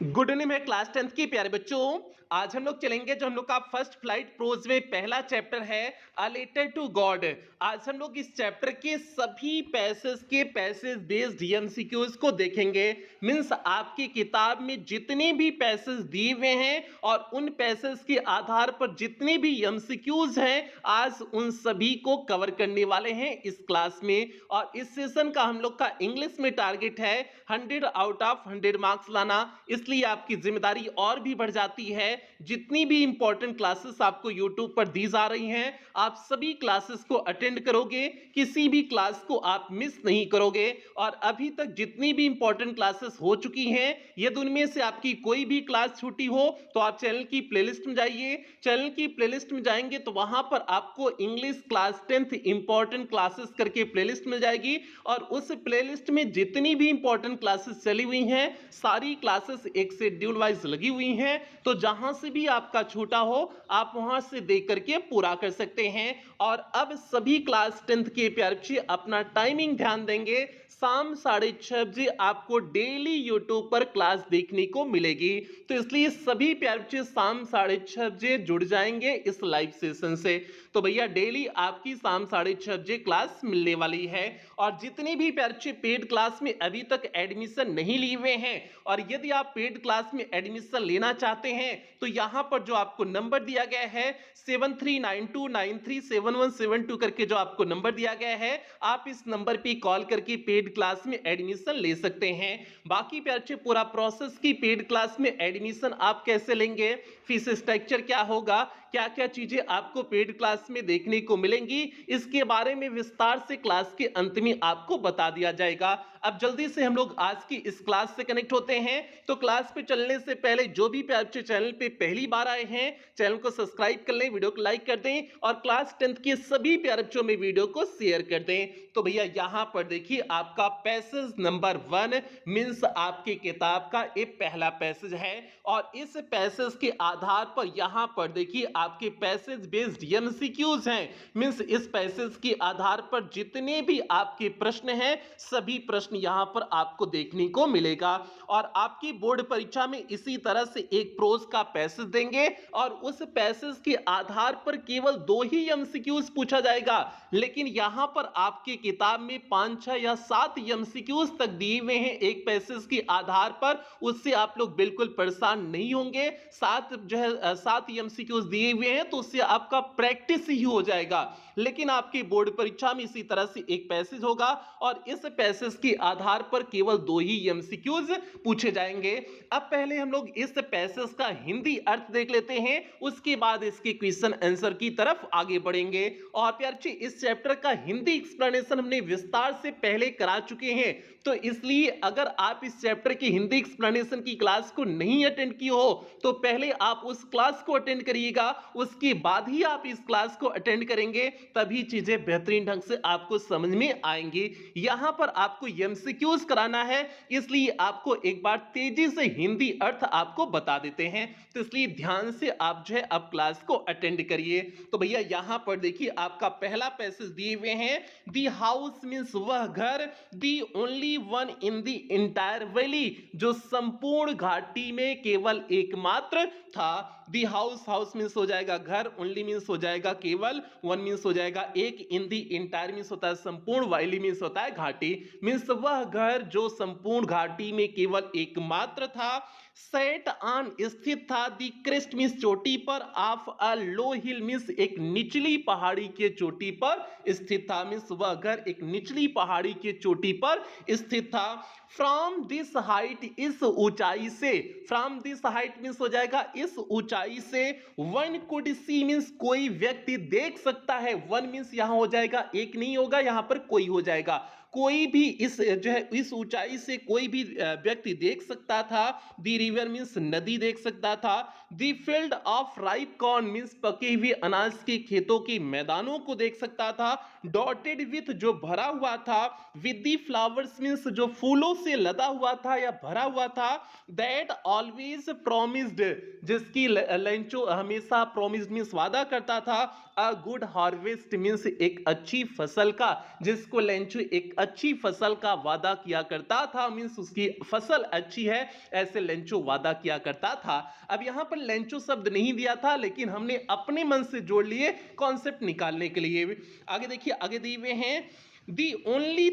Good evening है class 10th की प्यारे बच्चों। आज हम लोग चलेंगे जो हम लोग का फर्स्ट फ्लाइट प्रोज में पहला चैप्टर है अ लेटर टू गॉड। आज हम लोग इस चैप्टर के सभी पैसेज बेस्ड एमसीक्यूज को देखेंगे। मींस आपकी किताब में जितने भी पैसेज दिए हुए हैं और उन पैसेज के आधार पर जितने भी एमसीक्यूज हैं आज उन सभी को कवर करने वाले हैं इस क्लास में। और इस सेशन का हम लोग का इंग्लिश में टारगेट है 100 आउट ऑफ 100 मार्क्स लाना। इसलिए आपकी जिम्मेदारी और भी बढ़ जाती है। जितनी भी इंपॉर्टेंट क्लासेस आपको यूट्यूब पर दी जा रही हैं आप सभी क्लासेस को अटेंड करोगे, किसी भी क्लास को आप मिस नहीं करोगे। और अभी तक जितनी भी इंपॉर्टेंट क्लासेस हो चुकी हैं यदि उनमें से आपकी कोई भी क्लास छूटी हो तो आप चैनल की प्लेलिस्ट में जाइए। चैनल की प्लेलिस्ट में जाएंगे तो वहां पर आपको English class 10th important classes करके प्लेलिस्ट मिल जाएगी और उस प्लेलिस्ट में जितनी भी इंपॉर्टेंट क्लासेस चली हुई हैं सारी क्लासेस एक शेड्यूल वाइज लगी हुई हैं। तो जहां से भी आपका छूटा हो आप वहां से देख करके पूरा कर सकते हैं। और अब सभी क्लास 10th के प्यारे बच्चे अपना टाइमिंग ध्यान देंगे। शाम 6:30 बजे आपको डेली यूट्यूब पर क्लास देखने को मिलेगी। तो इसलिए सभी प्यारे बच्चे शाम 6:30 बजे जुड़ जाएंगे इस लाइव सेशन से। तो भैया डेली आपकी शाम 6:30 बजे क्लास मिलने वाली है। और जितने भी प्यारे बच्चे पेड क्लास में अभी तक एडमिशन नहीं लिए हुए हैं और यदि आप पेड क्लास में एडमिशन लेना चाहते हैं तो यहां पर जो आपको नंबर दिया गया है 7392937172 करके जो आपको नंबर दिया गया है आप इस नंबर पे कॉल करके पेड क्लास में एडमिशन ले सकते हैं। बाकी प्यारे पूरा प्रोसेस की पेड क्लास में एडमिशन आप कैसे लेंगे, फीस स्ट्रक्चर क्या होगा, क्या क्या चीजें आपको पेड क्लास में देखने को मिलेंगी, इसके बारे में विस्तार से क्लास के अंत में आपको बता दिया जाएगा। अब जल्दी से हम लोग आज की इस क्लास से कनेक्ट होते हैं। तो क्लास पे चलने से पहले जो भी प्यारे चैनल पे पहली बार आए हैं चैनल को सब्सक्राइब कर लें, वीडियो को लाइक कर दें और क्लास 10th के सभी प्यारे बच्चों में वीडियो को शेयर कर दें। तो भैया यहां पर देखिए आपका पैसेज नंबर 1 मींस आपकी किताब का ये पहला पैसेज है और इस पैसेज के आधार पर यहां पर देखिए आपके पैसेज बेस्ड एमसीक्यूज हैं। मींस इस पैसेज के आधार पर जितने भी आपके प्रश्न हैं सभी प्रश्न यहां पर आपको देखने को मिलेगा। और आपकी बोर्ड परीक्षा में इसी तरह से एक प्रोज का पैसेज देंगे और उस पैसेज के आधार पर केवल 2 ही एमसीक्यूज पूछा जाएगा। लेकिन यहां पर आपकी किताब में 5, 6 या 7 एमसीक्यूज तक दिए हुए हैं एक पैसेज के आधार पर, उससे आप लोग बिल्कुल परेशान नहीं होंगे। 7 एमसीक्यूज दिए हुए हैं तो उससे आपका प्रैक्टिस ही हो जाएगा। लेकिन आपकी बोर्ड परीक्षा में इसी तरह से एक पैसेज होगा और इस पैसेज के आधार पर केवल 2 ही एमसीक्यूज पूछे जाएंगे। अब पहले हम लोग इस पैसेज का हिंदी अर्थ देख लेते हैं, उसके बाद इसके क्वेश्चन आंसर की तरफ आगे बढ़ेंगे। और प्यारे इस चैप्टर का हिंदी एक्सप्लेनेशन हमने विस्तार से पहले करा चुके हैं, तो इसलिए अगर आप इस चैप्टर की हिंदी एक्सप्लेनेशन की क्लास को नहीं अटेंड किए हो तो पहले आप उस क्लास को अटेंड करिएगा, उसके बाद ही आप इस क्लास को अटेंड करेंगे, तभी चीजें बेहतरीन ढंग से आपको समझ में आएंगी। यहां पर आपको एमसीक्यूज कराना है इसलिए आपको एक बार तेजी से हिंदी अर्थ आपको बता देते हैं, तो इसलिए ध्यान से आप जो है अब क्लास को अटेंड करिए। तो भैया यहां पर देखिए आपका पहला पैसेज दिए हुए हैं दी हाउस मींस वह घर, the only one in the entire valley जो संपूर्ण घाटी में केवल एकमात्र था। दी हाउस मींस हो जाएगा घर, ओनली मींस हो जाएगा केवल, वन मींस हो जाएगा एक, इन दी इंटायर मींस होता है संपूर्ण, वैली मींस होता है घाटी। मींस वह घर जो संपूर्ण घाटी में केवल एकमात्र था, सेट ऑन स्थित था, दी क्रेस्ट मींस चोटी पर, of a low hill means एक निचली पहाड़ी के चोटी पर स्थित था। मींस वह घर एक निचली पहाड़ी के चोटी पर स्थित था। फ्रॉम दिस हाइट इस ऊंचाई से, फ्रॉम दिस हाइट मींस हो जाएगा इस ऊंचाई से, वन कुड सी मींस कोई व्यक्ति देख सकता है, वन मींस यहां हो जाएगा एक नहीं होगा, यहां पर कोई हो जाएगा, कोई भी इस जो है इस ऊंचाई से कोई भी व्यक्ति देख सकता था। दी रिवर मींस नदी देख सकता था। The field of ripe corn means पके हुए अनाज के खेतों के मैदानों को देख सकता था। डॉटेड विथ जो भरा हुआ था, विद दी फ्लावर्स मींस जो फूलों से लदा हुआ था या भरा हुआ था। दैट ऑलवेज प्रोमिस्ड जिसकी लंचो हमेशा प्रोमिस्ड मींस वादा करता था। अ गुड हार्वेस्ट मींस एक अच्छी फसल का, जिसको लेंचो एक अच्छी फसल का वादा किया करता था, मींस उसकी फसल अच्छी है, ऐसे लेंचो वादा किया करता था। अब यहां पर लेंचो शब्द नहीं दिया था, लेकिन हमने अपने मन से जोड़ लिए कॉन्सेप्ट निकालने के लिए। आगे देखिए, आगे दिए हुए हैं दी ओनली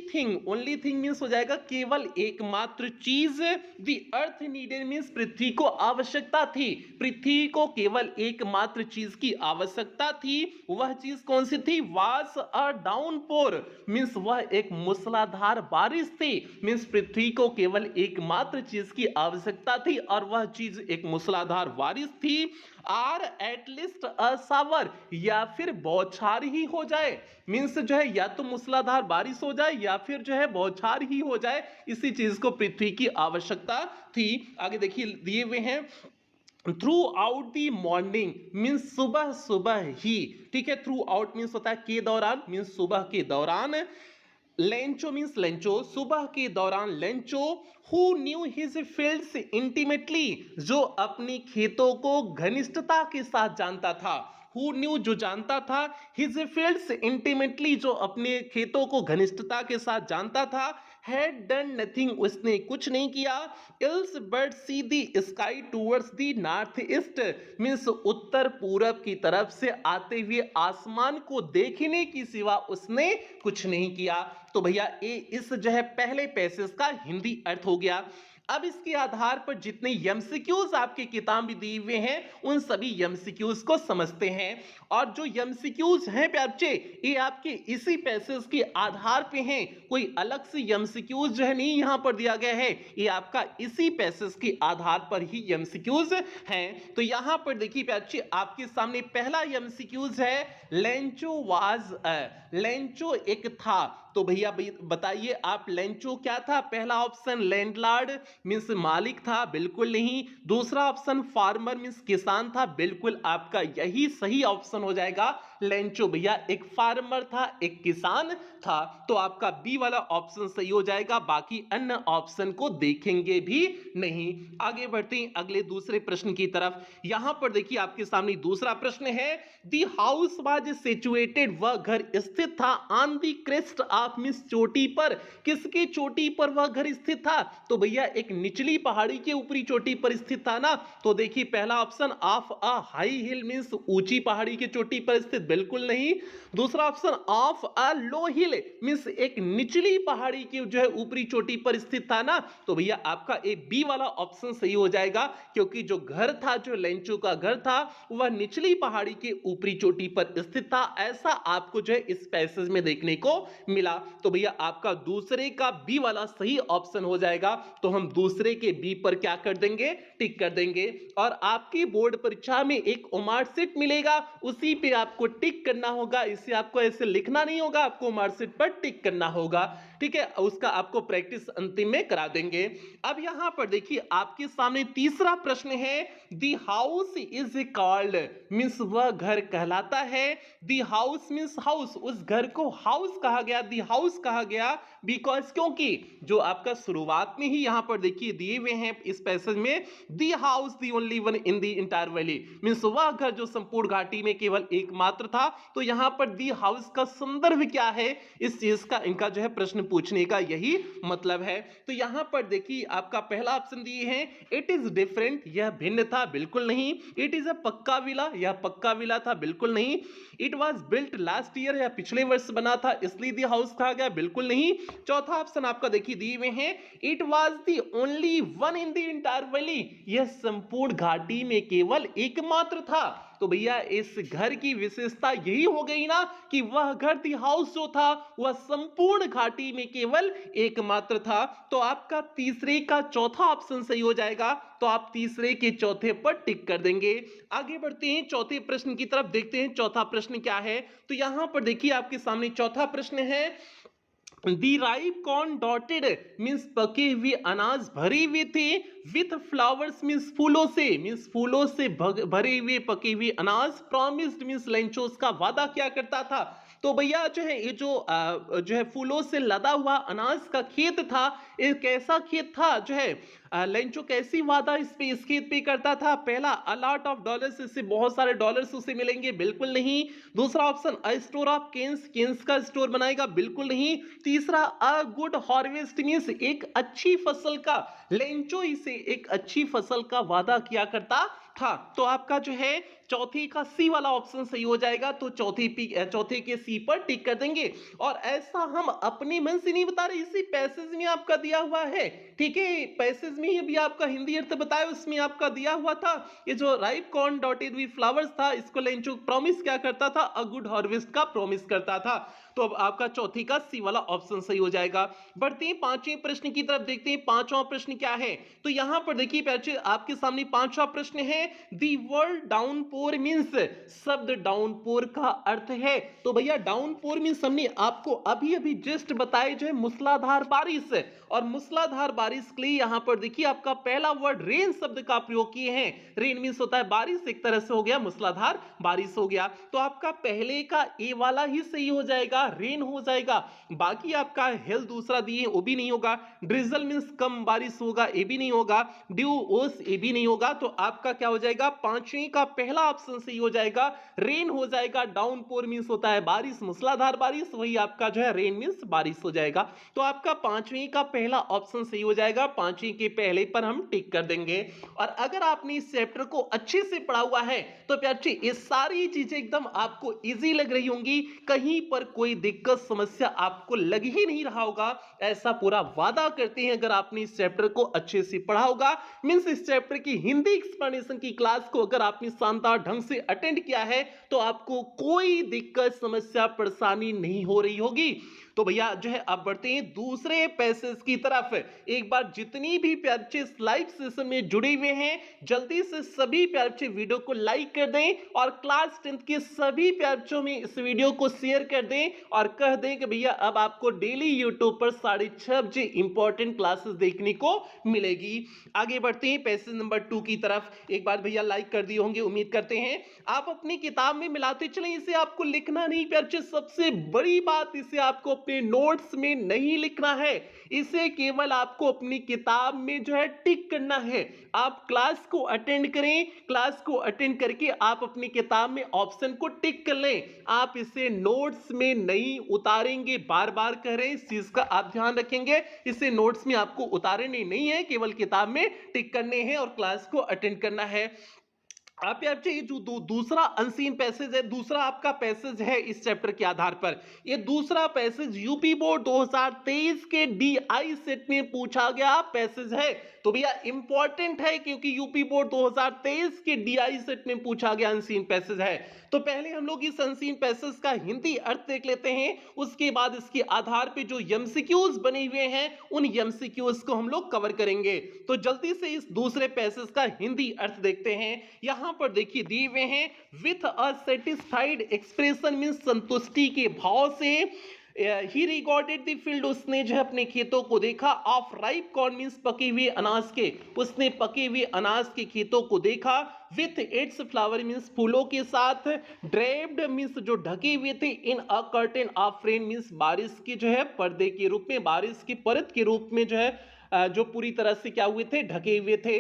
थिंग मीन्स हो जाएगा केवल एकमात्र चीज, दी अर्थ नीडेड मीन्स पृथ्वी को आवश्यकता थी, पृथ्वी को केवल एकमात्र चीज की आवश्यकता थी। वह चीज कौन सी थी? वास अ डाउनपोर मीन्स वह एक मूसलाधार बारिश थी, मीन्स पृथ्वी को केवल एकमात्र चीज की आवश्यकता थी और वह चीज एक मूसलाधार बारिश थी। आर एटलीस्ट अ शावर या फिर बौछार ही हो जाए, मीन्स जो है या तो मूसलाधार बारिश हो जाए या फिर जो है बौछार ही हो जाए, इसी चीज को पृथ्वी की आवश्यकता थी। आगे देखिए दिए हुए हैं through out the morning means सुबह सुबह ही, ठीक है, थ्रू आउट मीन्स होता है के दौरान, मीन्स सुबह के दौरान। लेंचो मीन्स लेंचो, सुबह के दौरान Lencho who knew his fields intimately, जो अपनी खेतों को घनिष्ठता के साथ जानता था, हु न्यू जो जानता था, हिज फील्ड्स इंटीमेटली जो अपने खेतों को घनिष्ठता के साथ जानता था, हैड डन नथिंग उसने कुछ नहीं किया, else but see the sky towards the north east means उत्तर पूरब की तरफ से आते हुए आसमान को देखने की सिवा उसने कुछ नहीं किया। तो भैया ये इस जो है पहले पैसेज का हिंदी अर्थ हो गया। अब इसके आधार पर जितने एमसीक्यूज आपकी किताब में दिए हुए हैं उन सभी एमसीक्यूज को समझते हैं, और जो एमसीक्यूज हैं बच्चे ये आपके इसी पैसेज के आधार पे हैं, कोई अलग से एमसीक्यूज जो है नहीं यहां पर दिया गया है, ये आपका इसी पैसेज के आधार पर ही एमसीक्यूज हैं। तो यहां पर देखिए बच्चे आपके सामने पहला एमसीक्यूज है लेंचो वाज लेंचो एक था, तो भैया बताइए आप लेंचो क्या था? पहला ऑप्शन लैंडलॉर्ड मींस मालिक था, बिल्कुल नहीं। दूसरा ऑप्शन फार्मर मींस किसान था, बिल्कुल आपका यही सही ऑप्शन हो जाएगा। लेंचो भैया एक फार्मर था, एक किसान था, तो आपका बी वाला ऑप्शन सही हो जाएगा, बाकी अन्य ऑप्शन को देखेंगे भी नहीं। आगे बढ़ते हैं अगले दूसरे प्रश्न की तरफ। यहां पर देखिए आपके सामने दूसरा प्रश्न है दी हाउस वाज सिचुएटेड, वह घर स्थित था on the crest of means चोटी पर, किसकी चोटी पर वह घर स्थित था? तो भैया एक निचली पहाड़ी के ऊपरी चोटी पर स्थित था ना। तो देखिए पहला option of a high heel means ऊंची पहाड़ी की चोटी पर स्थित, बिल्कुल नहीं। दूसरा option of a low hill means एक निचली पहाड़ी की जो है ऊपरी चोटी पर स्थित था ना। तो भैया आपका ए बी वाला ऑप्शन सही हो जाएगा, क्योंकि जो घर था, जो लेंचो का घर था, वह निचली पहाड़ी के ऊपरी चोटी पर स्थित था, ऐसा आपको जो है इस पैसेज में देखने को मिला। तो भैया आपका दूसरे का बी वाला सही ऑप्शन हो जाएगा, तो हम दूसरे के बी पर क्या कर देंगे? टिक कर देंगे। और आपकी बोर्ड परीक्षा में एक मार्कशीट मिलेगा, उसी पे आपको टिक करना होगा, इसे आपको ऐसे लिखना नहीं होगा, आपको मार्कशीट पर टिक करना होगा, ठीक है। उसका आपको प्रैक्टिस अंतिम में करा देंगे। अब यहां पर देखिए आपके सामने तीसरा प्रश्न है the house is called means वह घर कहलाता है, दी हाउस मींस हाउस, उस घर को हाउस कहा गया, दी हाउस कहा गया बिकॉज क्योंकि जो आपका शुरुआत में ही यहां पर देखिए दिए हुए हैं इस पैसेज में the house the only one in the entire valley means वह घर जो संपूर्ण घाटी में केवल एकमात्र था। तो यहां पर दी हाउस का संदर्भ क्या है, इस चीज का इनका जो है प्रश्न पूछने का यही मतलब है। तो यहां पर देखिए आपका पहला ऑप्शन दिए हैं इट इज डिफरेंट, यह भिन्न था, बिल्कुल नहीं। इट इज अ पक्का विला, यह पक्का विला था, बिल्कुल नहीं। It was built last year, यह पिछले वर्ष बना था इसलिए दी हाउस कहा गया, बिल्कुल नहीं। चौथा ऑप्शन आपका देखिए दिए हुए हैं it was the only one in the entire valley, यह संपूर्ण घाटी में केवल एकमात्र था। तो भैया इस घर की विशेषता यही हो गई ना कि वह घर दी हाउस जो था वह संपूर्ण घाटी में केवल एकमात्र था। तो आपका तीसरे का चौथा ऑप्शन सही हो जाएगा, तो आप तीसरे के चौथे पर टिक कर देंगे। आगे बढ़ते हैं चौथे प्रश्न की तरफ, देखते हैं चौथा प्रश्न क्या है। तो यहां पर देखिए आपके सामने चौथा प्रश्न है दी राइप कॉर्न डॉटेड मीन्स पके हुए अनाज भरे हुए थे विथ फ्लावर्स मीन्स फूलों से भरे हुए पके हुए अनाज प्रॉमिस्ड मीन्स लेंचोस का वादा क्या करता था। तो भैया जो है ये जो है फूलों से लदा हुआ अनाज का खेत था, ये कैसा खेत था जो है लेंचो कैसी वादा इस खेत पे करता था? पहला, अ लॉट ऑफ डॉलर्स, इससे बहुत सारे डॉलर्स उसे मिलेंगे, बिल्कुल नहीं। दूसरा option, a store of cans, cans का स्टोर बनाएगा, बिल्कुल नहीं। तीसरा, अ गुड हार्वेस्ट मींस एक अच्छी फसल का, लेंचो इसे एक अच्छी फसल का वादा किया करता था। तो आपका जो है चौथी का सी वाला ऑप्शन सही हो जाएगा। तो चौथे के सी पर टिक कर देंगे। और ऐसा हम अपने मन से नहीं बता रहे, इसी पैसेज में आपका दिया हुआ है, ठीक है। पैसेज में ही अभी आपका हिंदी अर्थ बताया, उसमें आपका दिया हुआ था। ये जो ripe corn dotted with flowers था, इसको लेंचो प्रॉमिस क्या करता था? अ गुड हार्वेस्ट का प्रॉमिस करता था। तो अब आपका चौथी का सी वाला ऑप्शन सही हो जाएगा। बढ़ते हैं पांचवें प्रश्न की तरफ, देखते हैं पांचवा प्रश्न क्या है। तो यहां पर देखिए बच्चे, आपके सामने पांचवा प्रश्न है, दी वर्ड डाउनपोर मींस, शब्द डाउनपोर का अर्थ है। तो भैया डाउनपोर मींस हमने आपको अभी अभी जस्ट बताए जो है मूसलाधार बारिश, और मूसलाधार बारिश के लिए यहां पर देखिए आपका पहला वर्ड रेन शब्द का प्रयोग किए हैं। रेन मींस होता है बारिश, एक तरह से हो गया मूसलाधार बारिश हो गया। तो आपका पहले का ए वाला ही सही हो जाएगा, रेन हो जाएगा। बाकी आपका हेल दूसरा दिए वो भी नहीं होगा। ड्रिजल मींस कम बारिश होगा, ये भी नहीं होगा। ड्यू ओस, ये भी नहीं होगा। तो आपका क्या हो जाएगा? पांचवें का पहला ऑप्शन सही हो जाएगा, रेन हो जाएगा। डाउनपोर मींस होता है बारिश, मूसलाधार बारिश, वही आपका जो है रेन मींस बारिश हो जाएगा। तो आपका पांचवें का पहला ऑप्शन सही हो जाएगा, पांचवें के पहले पर हम टिक कर देंगे। और अगर आपने इस चैप्टर को अच्छे से पढ़ा हुआ है तो प्यारे ये सारी चीजें एकदम आपको इजी लग रही होंगी, कहीं पर कोई दिक्कत समस्या आपको लग ही नहीं रहा होगा, ऐसा पूरा वादा करते हैं। अगर आपने इस चैप्टर को अच्छे से पढ़ा होगा, मींस इस चैप्टर की हिंदी एक्सप्लेनेशन की क्लास को अगर आपने शानदार ढंग से अटेंड किया है, तो आपको कोई दिक्कत समस्या परेशानी नहीं हो रही होगी। तो भैया जो है अब बढ़ते हैं दूसरे पैसेज की तरफ। एक बार जितनी भी प्यारे लाइव सेशन में जुड़े हुए हैं, जल्दी से सभी प्यारे वीडियो को लाइक कर दें, और क्लास 10 के सभी प्यारों में इस वीडियो को शेयर कर दें, और कह दें कि भैया अब आपको डेली यूट्यूब पर 6:30 बजे इंपॉर्टेंट क्लासेस देखने को मिलेगी। आगे बढ़ते हैं पैसेज नंबर 2 की तरफ। एक बार भैया लाइक कर दिए होंगे, उम्मीद करते हैं। आप अपनी किताब में मिलाते चलें, इसे आपको लिखना नहीं प्यारे, सबसे बड़ी बात, इसे आपको अपने नोट्स में नहीं लिखना है, इसे केवल आपको अपनी किताब में जो है टिक करना है। आप क्लास को अटेंड करें, क्लास को अटेंड करके आप अपनी किताब में ऑप्शन को टिक कर लें, आप इसे नोट्स में नहीं उतारेंगे। बार बार कह रहे हैं, इस चीज का आप ध्यान रखेंगे, इसे नोट्स में आपको उतारने नहीं है, केवल किताब में टिक करने हैं और क्लास को अटेंड करना है। आप यार ये जो दूसरा अनसीन पैसेज है, दूसरा आपका पैसेज है इस चैप्टर के आधार पर, ये दूसरा पैसेज यूपी बोर्ड 2023 के डीआई सेट में पूछा गया पैसेज है। तो भैया इंपॉर्टेंट है, क्योंकि यूपी बोर्ड 2023 के डीआई सेट में पूछा गया अनसीन पैसेज है। तो पहले हम लोग इस अनसीन पैसेज का हिंदी अर्थ देख लेते हैं, उसके बाद इसके आधार पे जो एमसीक्यूज बने हुए हैं उन एमसीक्यूज को हम लोग कवर करेंगे। तो जल्दी से इस दूसरे पैसेज का हिंदी अर्थ देखते हैं। यहां पर देखिए दिए हुए हैं, with a satisfied expression means संतुष्टि के भाव से, ही रिकॉर्डेड द फील्ड, उसने जो है अपने खेतों को देखा। ऑफ राइप कॉर्न मींस पके हुए अनाज के, उसने पके हुए अनाज के खेतों को देखा। विथ इट्स फ्लावर मींस फूलों के साथ। ड्रेप्ड मींस जो ढके हुए थे। इन अ कर्टेन ऑफ रेन मींस बारिश के जो है पर्दे के रूप में, बारिश की परत के रूप में जो है जो पूरी तरह से क्या हुए थे, ढके हुए थे।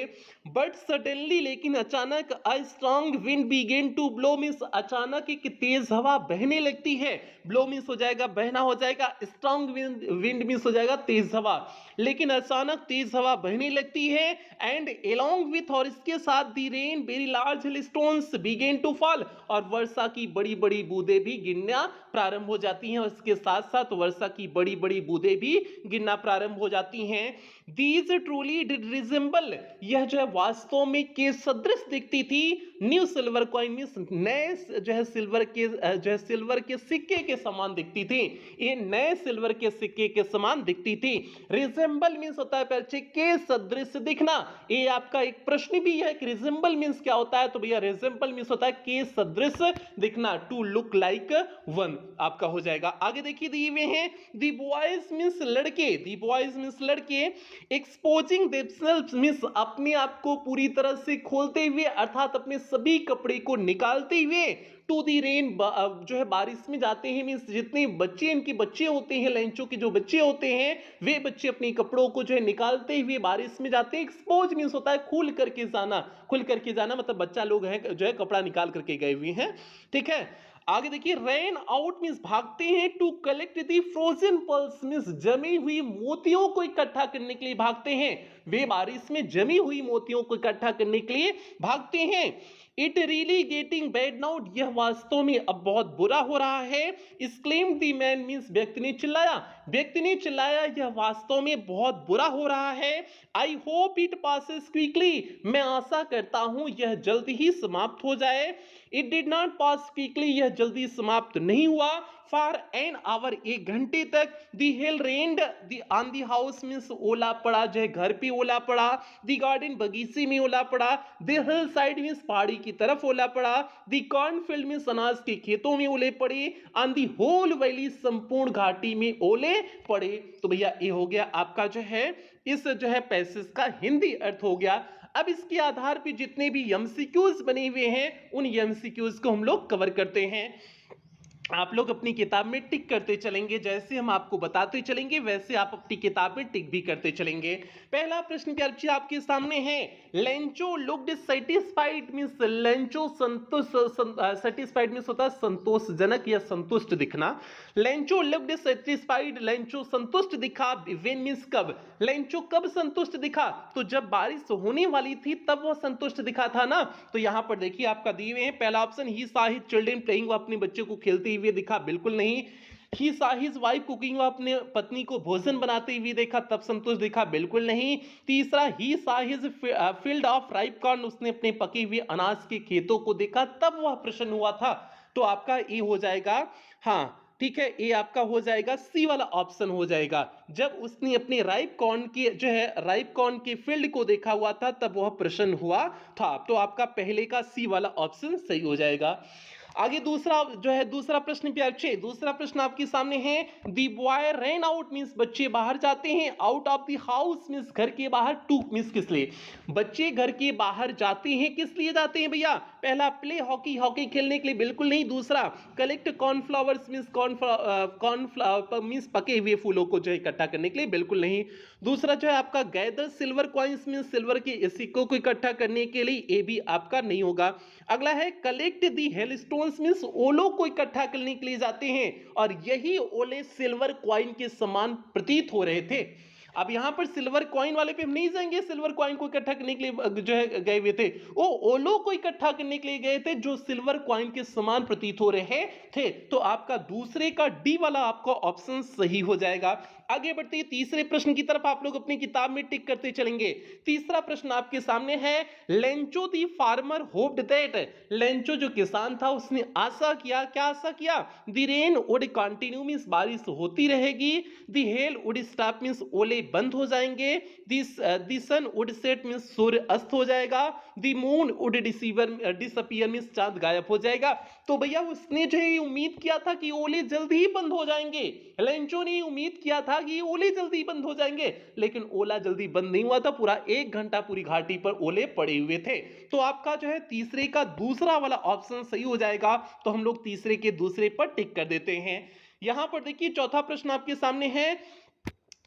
बट सडनली, लेकिन अचानक, a strong wind began to blow means अचानक एक तेज हवा बहने लगती है। ब्लो मींस हो जाएगा बहना हो जाएगा, स्ट्रॉन्ग विंड मींस हो जाएगा तेज हवा, लेकिन अचानक तेज हवा बहने लगती है। एंड एलोंग विथ, और इसके साथ the rain very large stones began to fall, और वर्षा की बड़ी बड़ी बूंदें भी गिरना प्रारंभ हो जाती हैं, और इसके साथ साथ वर्षा की बड़ी बड़ी बूंदें भी गिरना प्रारंभ हो जाती हैं। These truly did resemble, यह जो है वास्तव में के सदृश दिखती थी। न्यू सिल्वर कॉइन मींस नए जो है सिल्वर के जो है सिल्वर के सिक्के के समान दिखती थी, ये नए सिल्वर के सिक्के के समान दिखती थी। रिजेंबल मींस होता है परिचय के सदृश दिखना। ये आपका एक प्रश्न भी है कि रिजेंबल मींस क्या होता है, तो भैया रिजेंबल मींस होता है के सदृश दिखना, टू लुक लाइक वन आपका हो जाएगा। आगे देखिए दिए हुए हैं, दी बॉयज मींस लड़के, दी बॉयज मींस लड़के, एक्सपोजिंग देमसेल्व्स मींस अपने आप को पूरी तरह से खोलते हुए, अर्थात अपने सभी कपड़े को निकालते हुए। टू दी रेन, जो है बारिश में जाते हैं, मीन्स जितने बच्चे इनके बच्चे होते हैं, लेंचों के जो बच्चे होते हैं वे बच्चे अपने कपड़ों को जो है निकालते हुए बारिश में जाते हैं। एक्सपोज मीन्स होता है खुल करके जाना, खुल करके जाना मतलब बच्चा लोग हैं जो है कपड़ा निकाल करके गए हुए हैं, ठीक है। आगे देखिए रेन आउट मीन्स भागते हैं, to collect the frozen pearls means जमी हुई मोतियों को इकट्ठा करने के लिए भागते हैं, वे बारिश में जमी हुई मोतियों को इकट्ठा करने के लिए भागते हैं। It really getting bad now, यह वास्तव में अब बहुत बुरा हो रहा है। एक्सक्लेम द मैन मीन्स व्यक्ति ने चिल्लाया, व्यक्ति ने चिल्लाया यह वास्तव में बहुत बुरा हो रहा है। I hope it passes quickly, मैं आशा करता हूं यह जल्दी ही समाप्त हो जाए। It did not pass quickly, यह जल्दी समाप्त नहीं हुआ। फॉर एन आवर, एक घंटे तक। The hail rained on the house means ओला पड़ा, जो है घर पे ओला पड़ा। दी गार्डन, बगीचे में ओला पड़ा। दी हिल साइड मीन्स पहाड़ी की तरफ ओला पड़ा। दी कॉर्नफील्ड मीन्स अनाज के खेतों में ओले पड़े। ऑन दी होल वैली, संपूर्ण घाटी में ओले पड़े। तो भैया ये हो गया आपका जो है इस जो है पैसेज का हिंदी अर्थ हो गया। अब इसके आधार पर जितने भी एमसीक्यूज बने हुए हैं उन एमसीक्यूज को हम लोग कवर करते हैं। आप लोग अपनी किताब में टिक करते चलेंगे, जैसे हम आपको बताते चलेंगे वैसे आप अपनी किताब में टिक भी करते चलेंगे। पहला प्रश्न क्या बच्चे आपके सामने है, Lencho looked satisfied means Lencho संतुष्ट, सेटिस्फाइड मींस होता है संतोषजनक या संतुष्ट दिखना। लेंचो लुक्ड सेटिस्फाइड, लेंचो संतुष्ट दिखा। व्हेन मींस कब, लेंचो कब संतुष्ट दिखा, तो जब बारिश होने वाली थी तब वह संतुष्ट दिखा था ना। तो यहां पर देखिए आपका दिए हुए हैं, पहला ऑप्शन ही सा हिज चिल्ड्रन प्लेइंग, वो अपने बच्चे को खेलते हुए दिखा, बिल्कुल नहीं। ही सा हिज वाइफ कुकिंग, वो अपने पत्नी को भोजन बनाते हुए देखा तब संतुष्ट दिखा, बिल्कुल नहीं। तीसरा ही सा his field of ripe corn, उसने अपने पके हुए अनाज के खेतों को देखा तब वह प्रसन्न हुआ था। तो आपका ये हो जाएगा, हाँ ठीक है, ये आपका हो जाएगा सी वाला ऑप्शन हो जाएगा। जब उसने अपने राइप कॉर्न की जो है राइप कॉर्न के फील्ड को देखा हुआ था तब वह प्रसन्न हुआ था। तो आपका पहले का सी वाला ऑप्शन सही हो जाएगा। आगे दूसरा जो है दूसरा प्रश्न पे अच्छे, दूसरा प्रश्न आपके सामने है, दी बॉय रैन आउट मींस बच्चे बाहर जाते हैं, out of the house means घर के बाहर, टू मींस किस लिए, बच्चे घर के बाहर जाते हैं, किस लिए जाते हैं भैया, पहला प्ले हॉकी, हॉकी खेलने के लिए, बिल्कुल नहीं। दूसरा कलेक्ट कॉर्नफ्लावर्स मींस कॉर्नफ्लावर मींस पके हुए फूलों को जो इकट्ठा करने के लिए, बिल्कुल नहीं। दूसरा जो है आपका gather silver coins means silver के सिक्कों को इकट्ठा करने के लिए, ये भी आपका नहीं होगा। अगला है कलेक्ट दी हेलस्टोन्स मींस ओलों को इकट्ठा करने के लिए जाते हैं, और यही ओले सिल्वर कॉइन के समान प्रतीत हो रहे थे। अब यहां पर सिल्वर कॉइन वाले पे हम नहीं जाएंगे, सिल्वर कॉइन को इकट्ठा करने के लिए जो है गए हुए थे, वो ओलो को इकट्ठा करने के लिए गए थे जो सिल्वर कॉइन के समान प्रतीत हो रहे थे। तो आपका दूसरे का डी वाला आपका ऑप्शन सही हो जाएगा। आगे बढ़ते हैं तीसरे प्रश्न की तरफ, आप लोग अपनी किताब में टिक करते चलेंगे। तीसरा प्रश्न आपके सामने है, Lencho the farmer hoped that, Lencho जो किसान था उसने आशा किया, क्या आशा किया, the rain would continue means बारिश होती रहेगी, the hail would stop means ओले बंद हो जाएंगे, the sun would set means सूर्य अस्त हो जाएगा, the moon would disappear means चांद गायब हो जाएगा। तो भैया उसने जो है उम्मीद किया था कि ओले जल्दी ही बंद हो जाएंगे, लेंचो ने उम्मीद किया था कि ओले जल्दी बंद हो जाएंगे, लेकिन ओला जल्दी बंद नहीं हुआ था, पूरा 1 घंटा पूरी घाटी पर ओले पड़े हुए थे। तो आपका जो है तीसरे का दूसरा वाला ऑप्शन सही हो जाएगा। तो हम लोग तीसरे के दूसरे पर टिक कर देते हैं। यहां पर देखिए चौथा प्रश्न आपके सामने है,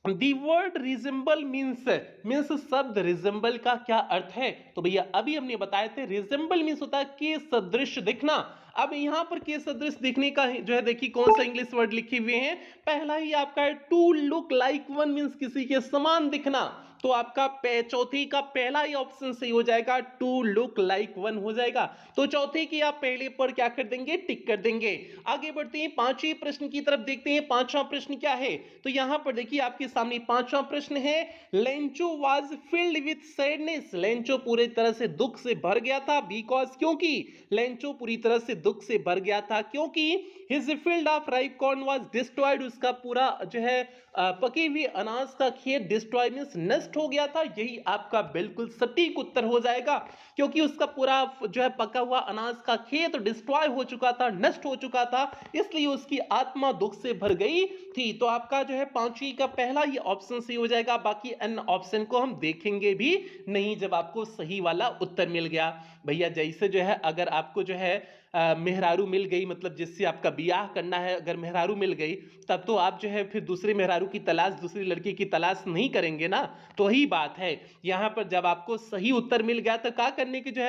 दी वर्ड रिजेंबल मीन्स शब्द रिजेंबल का क्या अर्थ है। तो भैया अभी हमने बताए थे रिजेंबल मीन्स होता है के सदृश दिखना। अब यहां पर के सदृश दिखने का जो है देखिए कौन सा इंग्लिश वर्ड लिखे हुए हैं, पहला ही आपका है to look like one means किसी के समान दिखना। तो आपका चौथी का पहला ही ऑप्शन सही हो जाएगा, टू लुक लाइक वन हो जाएगा। तो चौथे की आप पहले पर क्या कर देंगे, टिक कर देंगे। आगे बढ़ते हैं पांचवें प्रश्न की तरफ, देखते हैं पांचवा प्रश्न क्या है। तो यहां पर देखिए आपके सामने पांचवा प्रश्न है, Lencho was filled with sadness, Lencho पूरी तरह से दुख से भर गया था, बिकॉज क्योंकि लेंचो पूरी तरह से दुख से भर गया था क्योंकि his field of ripe corn was destroyed, उसका पूरा जो है पके हुए अनाज का खेत डिस्ट्रॉय मींस नष्ट हो गया था। यही आपका बिल्कुल सटीक उत्तर हो जाएगा, क्योंकि उसका पूरा जो है पका हुआ अनाज का खेत डिस्ट्रॉय हो चुका था, नष्ट हो चुका था, इसलिए उसकी आत्मा दुख से भर गई थी। तो आपका जो है पांचवी का पहला ही ऑप्शन सही हो जाएगा, बाकी अन्य ऑप्शन को हम देखेंगे भी नहीं जब आपको सही वाला उत्तर मिल गया। भैया जैसे जो है अगर आपको जो है मेहरारू मिल गई, मतलब जिससे आपका ब्याह करना है, अगर मेहरारू मिल गई तब तो आप जो है फिर दूसरे मेहरारू की तलाश, दूसरी लड़की की तलाश नहीं करेंगे ना। तो वही बात है यहाँ पर, जब आपको सही उत्तर मिल गया तो क्या करने की जो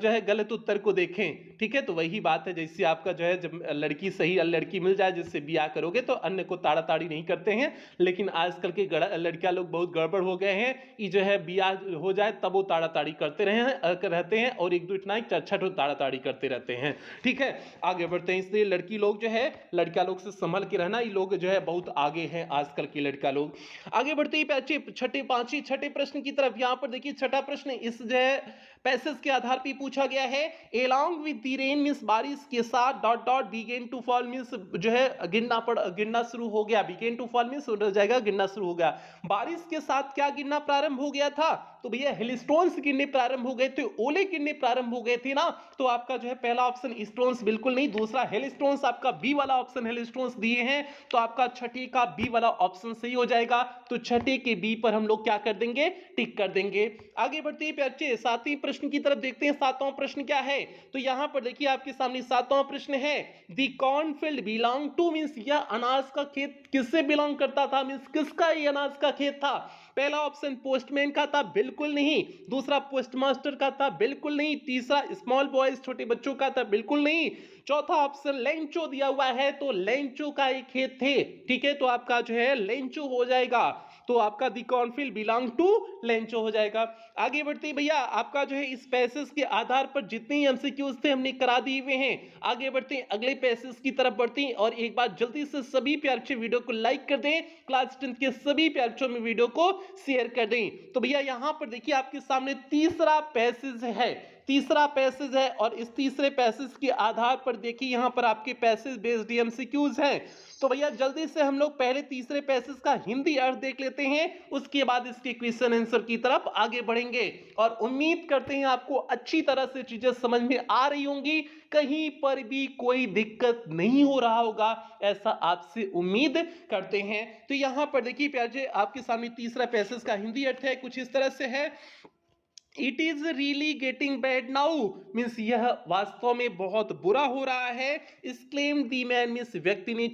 है गलत उत्तर को देखें। ठीक है, तो वही बात है, जैसे आपका जो है जब लड़की सही लड़की मिल जाए जिससे ब्याह करोगे तो अन्य को ताड़ा ताड़ी नहीं करते हैं। लेकिन आजकल के लड़कियां लोग बहुत गड़बड़ हो गए हैं, ये जो है ब्याह हो जाए तब वो ताड़ा ताड़ी करते रहते हैं और एक दूसरे छठ ताड़ा ताड़ी करते रहते हैं। ठीक है, आगे बढ़ते हैं। इसलिए लड़की लोग जो है, लड़कियां लोग से संभल के रहना, ये लोग जो है बहुत आगे हैं आजकल की लड़का लोग। आगे बढ़ते ही छठे प्रश्न की तरफ। यहां पर देखिए छठा प्रश्न इस जो है पैसेज के आधार पर पूछा गया है। Along with the rain means बारिश के साथ dot dot began to fall means जो है गिरना शुरू हो गया। बिगेन टू फॉल मींस हो जाएगा गिरना शुरू हो गया। बारिश के साथ क्या गिरना प्रारंभ हो गया था? तो भैया हेलस्टोन्स गिरने प्रारंभ हो गए थे, ओले गिरने प्रारंभ हो गए थे ना। तो आपका जो है पहला ऑप्शन स्टोन्स बिल्कुल नहीं, दूसरा हेलस्टोन्स, आपका बी वाला ऑप्शन हेलस्टोन्स दिए हैं, तो आपका छठे का बी वाला ऑप्शन सही हो जाएगा। तो छठे के बी पर हम लोग क्या कर देंगे? टिक कर देंगे। आगे बढ़ते हैं बच्चे सातवें प्रश्न की तरफ देखते हैं। सातवां प्रश्न क्या है? तो यहां पर देखिए आपके सामने सातवां प्रश्न है। The cornfield belong to means यह अनाज का खेत किससे बिलोंग करता था? मींस किसका ये अनाज का खेत था? पहला ऑप्शन पोस्टमैन का था, बिल्कुल नहीं। दूसरा पोस्टमास्टर का था, बिल्कुल नहीं। तीसरा स्मॉल बॉयज, छोटे बच्चों का था, बिल्कुल नहीं। चौथा ऑप्शन लेंचो दिया हुआ है, तो लेंचो का एक खेत थे। ठीक है, तो आपका जो है लेंचो हो जाएगा। तो आपका दी कॉर्नफील्ड बिलोंग टू लेंचो हो जाएगा। आगे बढ़ते भैया, आपका जो है इस पैसेज के आधार पर जितने एमसीक्यूज थे हमने करा दिए हुए हैं। आगे बढ़ते हैं अगले पैसेज की तरफ बढ़ते हैं। और एक बार जल्दी से सभी प्यारे बच्चे वीडियो को लाइक कर दें, क्लास 10 के सभी प्यारे बच्चों में वीडियो को शेयर कर दें। तो भैया यहां पर देखिए आपके सामने तीसरा पैसेज है और इस तीसरे पैसेज के आधार पर देखिए यहां पर आपके पैसेज बेस्ड एमसीक्यूज हैं। तो भैया जल्दी से हम लोग पहले तीसरे पैसेज का हिंदी अर्थ देख लेते हैं, उसके बाद इसके क्वेश्चन आंसर की तरफ आगे बढ़ेंगे। और उम्मीद करते हैं आपको अच्छी तरह से चीजें समझ में आ रही होंगी, कहीं पर भी कोई दिक्कत नहीं हो रहा होगा, ऐसा आपसे उम्मीद करते हैं। तो यहां पर देखिए प्यारे आपके सामने तीसरा पैसेज का हिंदी अर्थ है, कुछ इस तरह से है। It is really getting bad now means यह वास्तव में बहुत बुरा हो रहा है। एक्सक्लेम दी मैन मीन्स व्यक्ति ने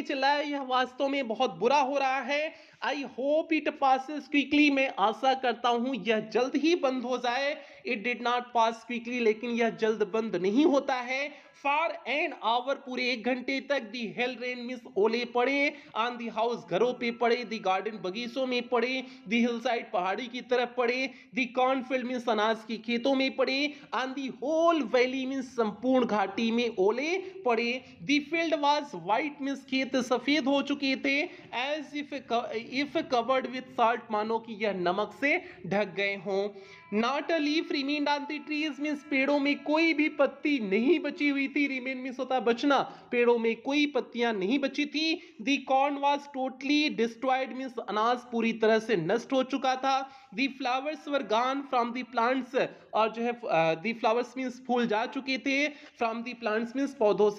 चिल्लाया, यह वास्तव में बहुत बुरा हो रहा है। I hope it passes quickly, मैं आशा करता हूं यह जल्द ही बंद हो जाए। It did not pass quickly, लेकिन यह जल्द बंद नहीं होता है। फॉर एन आवर, पूरे 1 घंटे तक। दी हेल रेन मीन्स ओले पड़े। ऑन दी हाउस, घरों पे पड़े। दी गार्डन, बगीचों में पड़े। दी हिल साइड, पहाड़ी की तरफ पड़े। दी कॉर्नफील्ड मीन्स अनाज के खेतों में पड़े। On the whole valley means संपूर्ण घाटी में ओले पड़े। The field was white means खेत सफेद हो चुके थे। As if covered with salt, मानो कि यह नमक से ढक गए हों। Not a leaf remained on the trees means पेड़ों में कोई भी पत्ती नहीं बची हुई थी। रिमेन मीन्स होता है बचना, पेड़ों में कोई पत्तियां नहीं बची थी। The corn was totally destroyed means अनाज पूरी तरह से नष्ट हो चुका था। The flowers were gone from the plants, और जो है द फ्लावर्स मीन्स फूल जा चुके थे। फ्रॉम द प्लांट्स मीन्स पौधों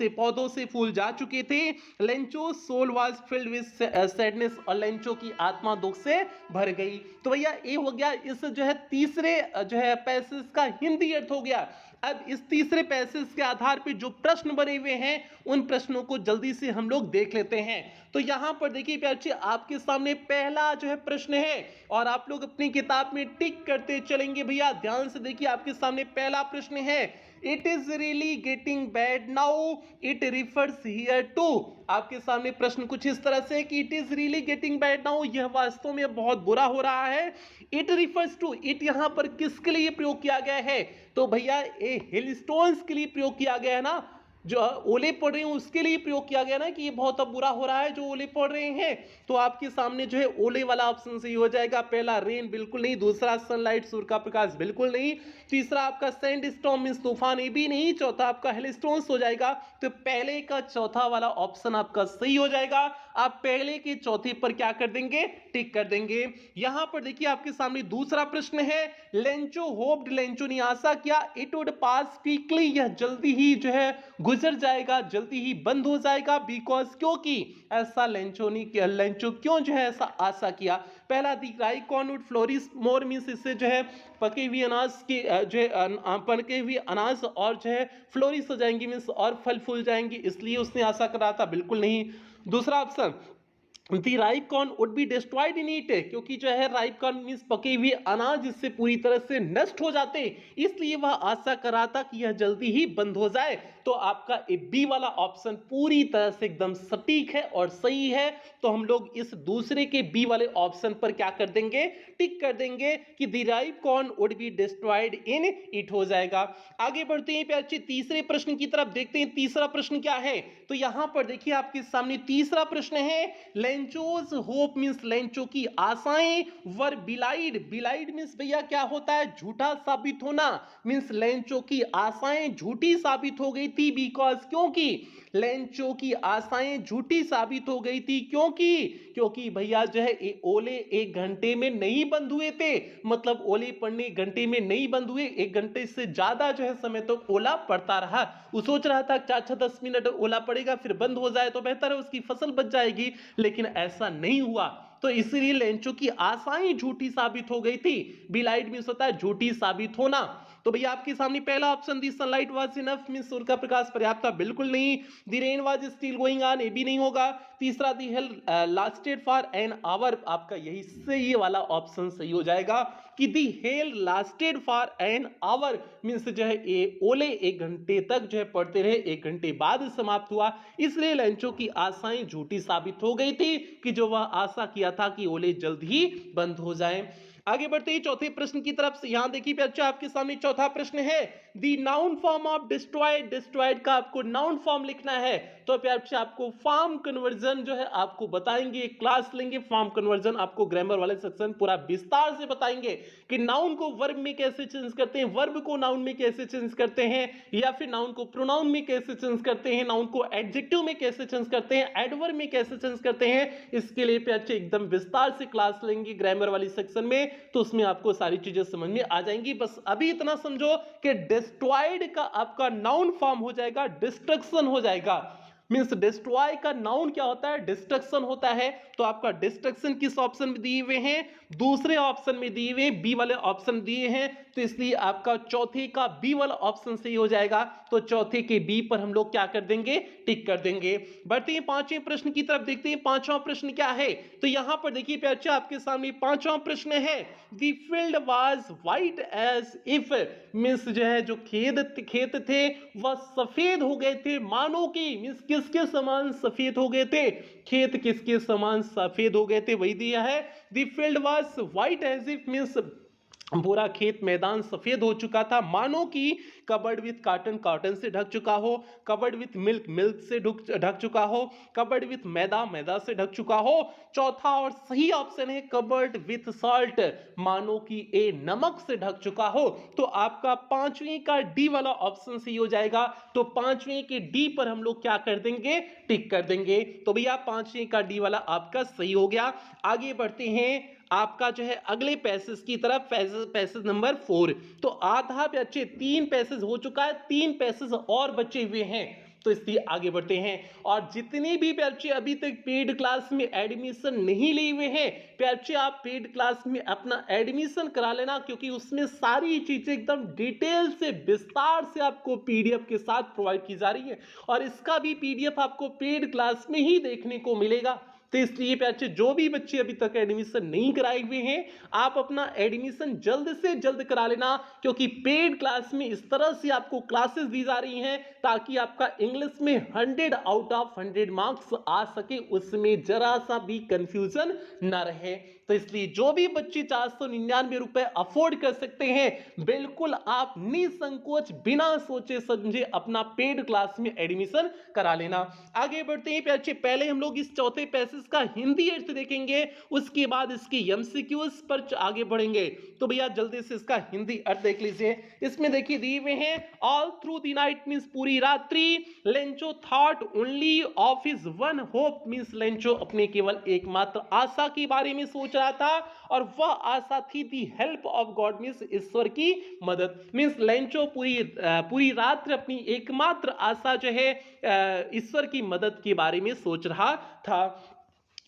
से फूल जा चुके थे। Lencho soul was filled with sadness, और लेंचो की आत्मा दुख से भर गई। तो भैया ये हो गया इस जो है तीसरे जो है पैसेज का हिंदी अर्थ हो गया। अब इस तीसरे पैसेज के आधार पर जो प्रश्न बने हुए हैं उन प्रश्नों को जल्दी से हम लोग देख लेते हैं। तो यहां पर देखिए प्यारे आपके सामने पहला जो है प्रश्न है और आप लोग अपनी किताब में टिक करते चलेंगे। भैया ध्यान से देखिए आपके सामने पहला प्रश्न है। It is really getting bad now, it refers here to. आपके सामने प्रश्न कुछ इस तरह से कि it is really getting bad now, यह वास्तव में बहुत बुरा हो रहा है। इट रिफर्स टू, इट यहां पर किसके लिए प्रयोग किया गया है? तो भैया ये हिलस्टोन्स के लिए प्रयोग किया गया है ना, जो ओले पड़ रहे हैं उसके लिए प्रयोग किया गया ना, कि ये बहुत अब बुरा हो रहा है जो ओले पड़ रहे हैं। तो आपके सामने जो है ओले वाला ऑप्शन सही हो जाएगा। पहला रेन बिल्कुल नहीं, दूसरा सनलाइट सूर्य का प्रकाश बिल्कुल नहीं, तीसरा आपका सैंड स्टॉर्म मींस तूफान ये भी नहीं, चौथा आपका हेलस्टोन्स हो जाएगा। तो पहले का चौथा वाला ऑप्शन आपका सही हो जाएगा। आप पहले के चौथे पर क्या कर देंगे? टिक कर देंगे। यहां पर देखिए आपके सामने दूसरा प्रश्न है। लेंचो होप्ड, लेंचो ने आशा किया। इट वुड पास क्विकली, यह जल्दी ही जो है गुजर जाएगा, जल्दी ही बंद हो जाएगा, बिकॉज क्योंकि ऐसा लेंचो क्यों जो है ऐसा आशा किया। पहला दी राइकॉर्न वुड फ्लोरिश मोर मींस इससे जो है पके हुए अनाज की जो है पके हुए अनाज और जो है फ्लोरिश हो जाएंगी मींस और फल फूल जाएंगी, इसलिए उसने आशा करा था, बिल्कुल नहीं। दूसरा option the ripe corn would be destroyed in it, क्योंकि जो है राइप कॉर्न मींस पके हुए अनाज इससे पूरी तरह से नष्ट हो जाते, इसलिए वह आशा कर रहा था कि यह जल्दी ही बंद हो जाए। तो आपका ए बी वाला ऑप्शन पूरी तरह से एकदम सटीक है और सही है। तो हम लोग इस दूसरे के बी वाले ऑप्शन पर क्या कर देंगे, टिक कर देंगे कि the ripe corn would be destroyed in it हो जाएगा। आगे बढ़ते हैं प्यारे तीसरे प्रश्न की तरफ, देखते हैं तीसरा प्रश्न क्या है। तो यहां पर देखिए आपके सामने तीसरा प्रश्न है, लेंचोज होप मींस लेंचो की आशाएं वर बिलाइड, बिलाइड मींस भैया क्या होता है, झूठा साबित होना, मींस लेंचो की आशाएं झूठी साबित हो गई थी, बिकॉज क्योंकि लेंचो की आशाएं झूठी साबित हो गई थी, क्योंकि भैया जो है ओले 1 घंटे में नहीं बंद हुए थे, मतलब ओले पड़ने घंटे में नहीं बंद हुए, 1 घंटे से ज्यादा जो है समय तो ओला पड़ता रहा। वो सोच रहा था 4-10 मिनट ओला पड़ेगा फिर बंद हो जाए तो बेहतर है, उसकी फसल बच जाएगी, लेकिन ऐसा नहीं हुआ। तो इसीलिए लेंचो की आशाएं झूठी साबित हो गई थी। बिलाइड मींस होता है झूठी साबित होना। तो भैया आपके सामने पहला option the sunlight was enough means सूर्य का प्रकाश पर्याप्त था, बिल्कुल नहीं। The rain was still going on, ये भी नहीं होगा। तीसरा the hail lasted for an hour, आपका यही से ये वाला ऑप्शन सही हो जाएगा कि the hail lasted for an hour means जो है ये ओले 1 घंटे तक जो है पड़ते रहे, 1 घंटे बाद समाप्त हुआ, इसलिए लेंचो की आशाएं झूठी साबित हो गई थी कि जो वह आशा किया था कि ओले जल्द ही बंद हो जाएं। आगे बढ़ते ही चौथे प्रश्न की तरफ से, यहां देखिए बच्चा आपके सामने चौथा प्रश्न है, दी noun form of destroyed, destroyed का आपको नाउन फॉर्म लिखना है। तो प्यार बच्चा आपको फॉर्म कन्वर्जन जो है आपको बताएंगे, क्लास लेंगे फॉर्म कन्वर्जन, आपको ग्रामर वाले सेक्शन पूरा विस्तार से बताएंगे कि नाउन को वर्ब में कैसे चेंज करते हैं, वर्ब को नाउन में कैसे चेंज करते हैं, या फिर नाउन को प्रोनाउन में कैसे चेंज करते हैं, नाउन को एडजेक्टिव में कैसे चेंज करते हैं, एडवर्ब में कैसे चेंज करते हैं। इसके लिए प्यार एकदम विस्तार से क्लास लेंगे ग्रामर वाली सेक्शन में, तो उसमें आपको सारी चीजें समझ में आ जाएंगी। बस अभी इतना समझो कि डिस्ट्रॉयड का आपका नाउन फॉर्म हो जाएगा डिस्ट्रक्शन हो जाएगा, मींस डिस्ट्रॉय का नाउन क्या होता है, डिस्ट्रक्शन होता है। तो आपका डिस्ट्रक्शन किस ऑप्शन में दिए हुए हैं, दूसरे ऑप्शन में दिए हुए, बी वाले ऑप्शन दिए हैं, तो इसलिए आपका चौथे का बी वाला ऑप्शन सही हो जाएगा। तो चौथे के बी पर हम लोग क्या कर देंगे, टिक कर देंगे। बढ़ते हैं पांचवें प्रश्न की तरफ, देखते हैं पांचवा प्रश्न क्या है। तो यहां पर देखिए प्यारे आपके सामने पांचवा प्रश्न है, the field was white as if means जो है जो खेत थे वह सफेद हो गए थे मानो कि, मींस किसके समान सफेद हो गए थे, खेत किसके समान सफेद हो गए थे, वही दिया है। The field was white as if means पूरा खेत मैदान सफेद हो चुका था, मानो कि कवर्ड विथ कॉटन, कॉटन से ढक चुका हो, कवर्ड विथ मिल्क, मिल्क से ढक चुका हो, कवर्ड विथ मैदा, मैदा से ढक चुका हो। चौथा और सही ऑप्शन है कवर्ड विथ सॉल्ट, मानो कि ए नमक से ढक चुका हो। तो आपका पांचवें का डी वाला ऑप्शन सही हो जाएगा। तो पांचवें के डी पर हम लोग क्या कर देंगे, टिक कर देंगे। तो भैया पांचवें का डी वाला आपका सही हो गया। आगे बढ़ते हैं आपका जो है अगले पैसेज की तरफ, पैसेज नंबर 4। तो आधा बच्चे 3 पैसेज हो चुका है, 3 पैसेज और बचे हुए हैं, तो इसलिए आगे बढ़ते हैं। और जितने भी बच्चे अभी तक पेड क्लास में एडमिशन नहीं लिए हुए हैं, बच्चे आप पेड क्लास में अपना एडमिशन करा लेना, क्योंकि उसमें सारी चीजें एकदम डिटेल से विस्तार से आपको पीडीएफ के साथ प्रोवाइड की जा रही है, और इसका भी पीडीएफ आपको पेड क्लास में ही देखने को मिलेगा। तो इसलिए बच्चे जो भी बच्चे अभी तक एडमिशन नहीं कराए हुए हैं, आप अपना एडमिशन जल्द से जल्द करा लेना, क्योंकि पेड क्लास में इस तरह से आपको क्लासेस दी जा रही हैं ताकि आपका इंग्लिश में 100 आउट ऑफ 100 मार्क्स आ सके, उसमें जरा सा भी कंफ्यूजन ना रहे। तो इसलिए जो भी बच्चे 499 रुपए अफोर्ड कर सकते हैं, बिल्कुल आप निसंकोच बिना सोचे समझे अपना पेड क्लास में एडमिशन करा लेना। आगे बढ़ते हैं बच्चे, पहले हम लोग इस चौथे पैसेज का हिंदी अर्थ देखेंगे, उसके बाद इसके एमसीक्यूज पर आगे बढ़ेंगे। तो भैया जल्दी से इसका हिंदी अर्थ देख लीजिए। इसमें देखिए दिए हुए हैं, all through the night means पूरी रात्रि, Lencho thought only of his one hope means Lencho अपने केवल एकमात्र आशा के बारे में सोच रहा था, और वह आशा थी the help of God means ईश्वर की मदद। मीन्स लेंचो पूरी रात अपनी एकमात्र आशा जो है ईश्वर की मदद के बारे में सोच रहा था।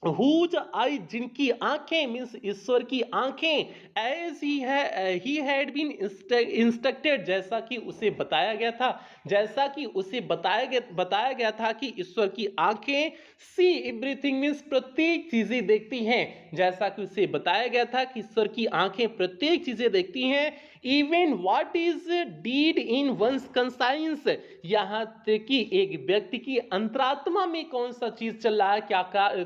हुज आई, जिनकी आंखें मीन्स ईश्वर की आंखें, as he had been instructed, जैसा कि उसे बताया गया था, जैसा कि उसे बताया गया था कि ईश्वर की आंखें सी एवरीथिंग मीन्स प्रत्येक चीजें देखती हैं, जैसा कि उसे बताया गया था कि ईश्वर की आंखें प्रत्येक चीजें देखती हैं। Even what is deep in one's conscience, यहां तक कि एक व्यक्ति की अंतरात्मा में कौन सा चीज चल रहा है, क्या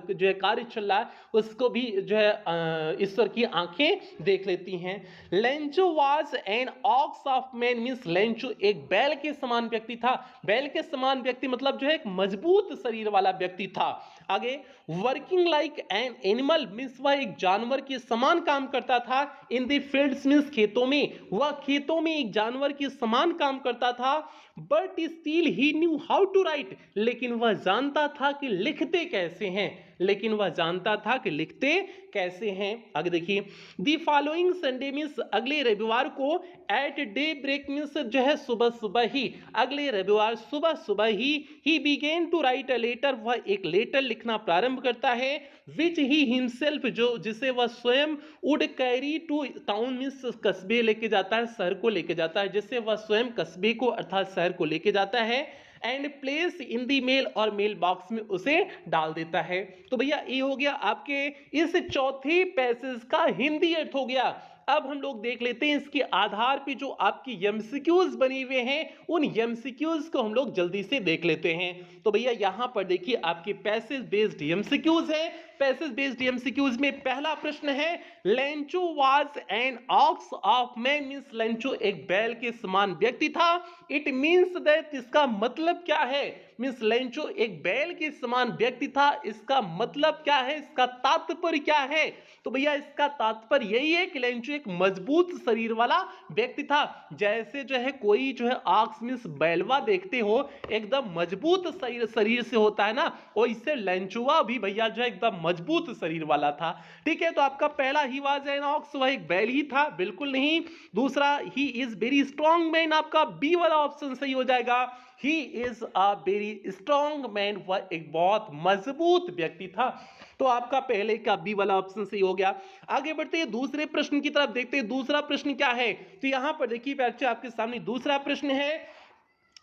जो है कार्य चल रहा है, उसको भी जो है ईश्वर की आंखें देख लेती हैं। Lencho was an ox of man means Lencho एक बैल के समान व्यक्ति था। बैल के समान व्यक्ति मतलब जो है एक मजबूत शरीर वाला व्यक्ति था। आगे, working like an animal means वह एक जानवर के समान काम करता था। इन द फील्ड्स मीन्स खेतों में, वह खेतों में एक जानवर के समान काम करता था। But still he knew how to write, लेकिन वह जानता था कि लिखते कैसे हैं, लेकिन वह जानता था कि लिखते कैसे हैं। आगे देखिए, दी फॉलोइंग संडे मीन्स अगले रविवार को, एट डे ब्रेक मीन्स जो है सुबह सुबह ही, अगले रविवार सुबह सुबह ही began to write a letter, वह एक लेटर लिखना प्रारंभ करता है। विच ही हिमसेल्फ, जो जिसे वह स्वयं would carry to town means कस्बे लेके जाता है, शहर को लेके जाता है, जिससे वह स्वयं कस्बे को अर्थात शहर को लेके जाता है। And place in the mail, और मेल बॉक्स में उसे डाल देता है। तो भैया ये हो गया आपके इस चौथे पैसेज का हिंदी अर्थ हो गया। अब हम लोग देख लेते हैं इसके आधार पे जो आपकी एमसीक्यूज बने हुए हैं, उन एमसीक्यूज को हम लोग जल्दी से देख लेते हैं। तो भैया यहां पर देखिए आपके पैसेज बेस्ड एमसीक्यूज है। पैसेज बेस्ड एमसीक्यूज में पहला प्रश्न है, Lencho was an ox of man means Lencho एक बैल के समान व्यक्ति था। इट मींस दैट, इसका मतलब क्या है, मींस लेंचो एक बैल के समान व्यक्ति था, इसका मतलब क्या है, इसका तात्पर्य क्या है। तो भैया इसका तात्पर्य यही है कि लेंचो एक मजबूत शरीर वाला व्यक्ति था। जैसे जो है कोई जो है ऑक्स मींस बैलवा देखते हो एकदम मजबूत शरीर से होता है ना, वैसे लेंचुआ भी भैया जो है एकदम मजबूत शरीर वाला था। ठीक है, तो आपका पहला ही वाज एन ऑक्स, वह एक बैल ही था, बिल्कुल नहीं। दूसरा, he is very strong man, आपका बी वाला ऑप्शन सही हो जाएगा। He is a very strong man, वह एक बहुत मजबूत व्यक्ति था। तो आपका पहले का बी वाला ऑप्शन सही हो गया। आगे बढ़ते हैं दूसरे प्रश्न की तरफ, देखते हैं दूसरा प्रश्न क्या है। तो यहां पर देखिए बच्चे आपके सामने दूसरा प्रश्न है,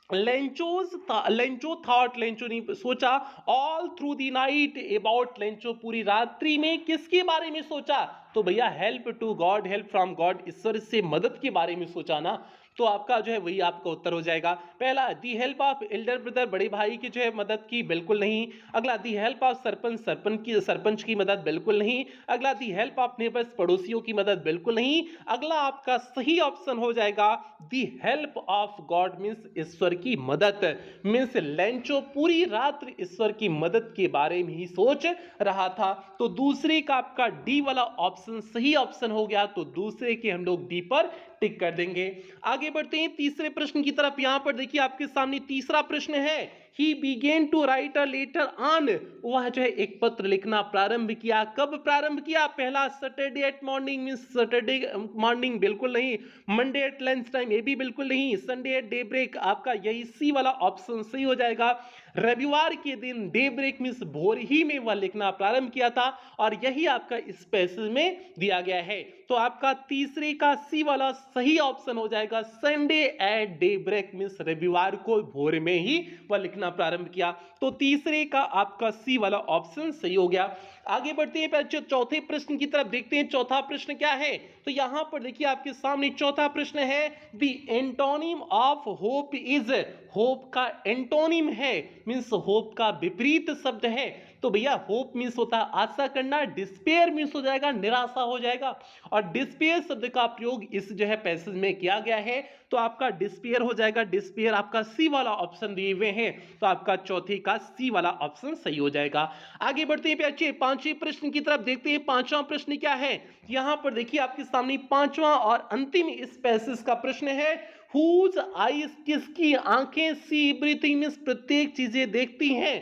लेंचो थॉट, लेंचो ने सोचा, all through the night about, Lencho पूरी रात्रि में किसके बारे में सोचा। तो भैया help to God, help from God, ईश्वर से मदद के बारे में सोचा ना। तो आपका जो है वही आपका उत्तर हो जाएगा। पहला, दी हेल्प ऑफ एल्डर ब्रदर, बड़े भाई की जो है मदद की, बिल्कुल नहीं। अगला, दी हेल्प ऑफ सरपंच की मदद, बिल्कुल नहीं। अगला, दी हेल्प ऑफ नेबर्स, पड़ोसियों की मदद, बिल्कुल नहीं। अगला आपका सही ऑप्शन हो जाएगा the help of God means ईश्वर की मदद। मीन्स लेंचो पूरी रात ईश्वर की मदद के बारे में ही सोच रहा था। तो दूसरे का आपका डी वाला ऑप्शन सही ऑप्शन हो गया। तो दूसरे के हम लोग डी पर टिक कर देंगे। आगे बढ़ते हैं तीसरे प्रश्न की तरफ। यहां पर देखिए आपके सामने तीसरा प्रश्न है, he began to write a letter on, वह जो है एक पत्र लिखना प्रारंभ किया। कब प्रारंभ किया? पहला, Saturday eight morning means Saturday morning, बिल्कुल नहीं। मंडे एट लंच टाइम, ये भी बिल्कुल नहीं। संडे एट डे ब्रेक, आपका यही सी वाला ऑप्शन सही हो जाएगा। रविवार के दिन डे ब्रेक मींस भोर ही में वह लिखना प्रारंभ किया था, और यही आपका इस पैसेज में दिया गया है। तो आपका तीसरे का सी वाला सही ऑप्शन हो जाएगा, Sunday at daybreak means रविवार को भोर में ही वह लिखना प्रारंभ किया। तो तीसरे का आपका सी वाला ऑप्शन सही हो गया। आगे बढ़ते हैं बच्चों चौथे प्रश्न की तरफ, देखते हैं चौथा प्रश्न क्या है। तो यहां पर देखिए आपके सामने चौथा प्रश्न है, the antonym of hope is, hope का एंटोनिम है मींस होप का विपरीत शब्द है। तो भैया होप मींस होता है आशा करना, डिस्पेयर मींस हो जाएगा निराशा हो जाएगा, और डिस्पेयर शब्द का प्रयोग इस जो है पैसेज में किया गया है। तो आपका डिस्पेयर हो जाएगा, डिस्पेयर आपका सी वाला ऑप्शन दिए हुए हैं। तो आपका चौथे का सी वाला ऑप्शन सही हो जाएगा। आगे बढ़ते हैं बच्चे पांचवें प्रश्न की तरफ, देखते हैं पांचवा प्रश्न क्या है। यहां पर देखिए आपके सामने पांचवा और अंतिम इस पैसेज का प्रश्न है, हुज आईज, किसकी आंखें सी एवरीथिंग मींस प्रत्येक चीजें देखती हैं,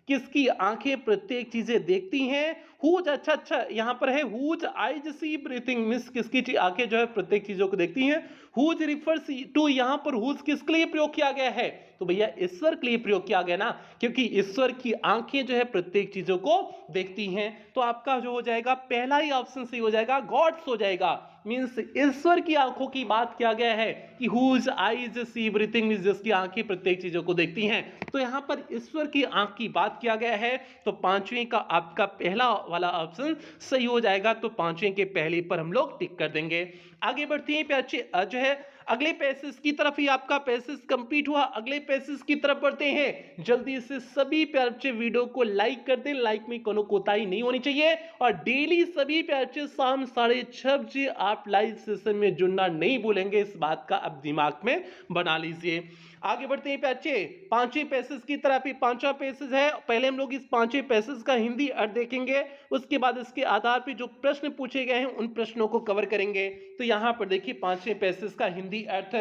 किसकी आंखें प्रत्येक चीजें देखती हैं। हुज, अच्छा यहाँ पर है हुज आइज सी ब्रीथिंग, मिस किसकी आंखें जो है प्रत्येक चीजों को देखती हैं। हुज रिफर्स टू, यहाँ पर हुज किसके लिए प्रयोग किया गया है? तो भैया ईश्वर के लिए प्रयोग किया गया ना, क्योंकि ईश्वर की आंखें जो है प्रत्येक चीजों को देखती हैं। तो आपका जो हो जाएगा पहला ही ऑप्शन सही हो जाएगा, गॉड्स हो जाएगा। मींस ईश्वर की आंखों की बात किया गया है कि whose eyes see everything, means जिसकी आंखें प्रत्येक चीजों को देखती हैं। तो यहां पर ईश्वर की आंख की बात किया गया है, तो पांचवें का आपका पहला वाला ऑप्शन सही हो जाएगा। तो पांचवें के पहले पर हम लोग टिक कर देंगे। आगे बढ़ते हैं प्यारे जो है अगले पैसेज की तरफ। ही आपका पैसेज कंप्लीट हुआ, अगले पैसेज की तरफ बढ़ते हैं। जल्दी से सभी प्यारे वीडियो को लाइक कर दें, लाइक में कोनो कोताही नहीं होनी चाहिए। और डेली सभी प्यारे शाम 6:30 बजे आप लाइव सेशन में जुड़ना नहीं भूलेंगे, इस बात का अब दिमाग में बना लीजिए। आगे बढ़ते हैं बच्चे पांचवें पैसेज की तरफ। पांचवा पैसेज है, पहले हम लोग इस पांचवें पैसेज का हिंदी अर्थ देखेंगे, उसके बाद इसके आधार पर जो प्रश्न पूछे गए हैं उन प्रश्नों को कवर करेंगे। तो यहां पर देखिए पांचवें पैसेज का हिंदी अर्थ,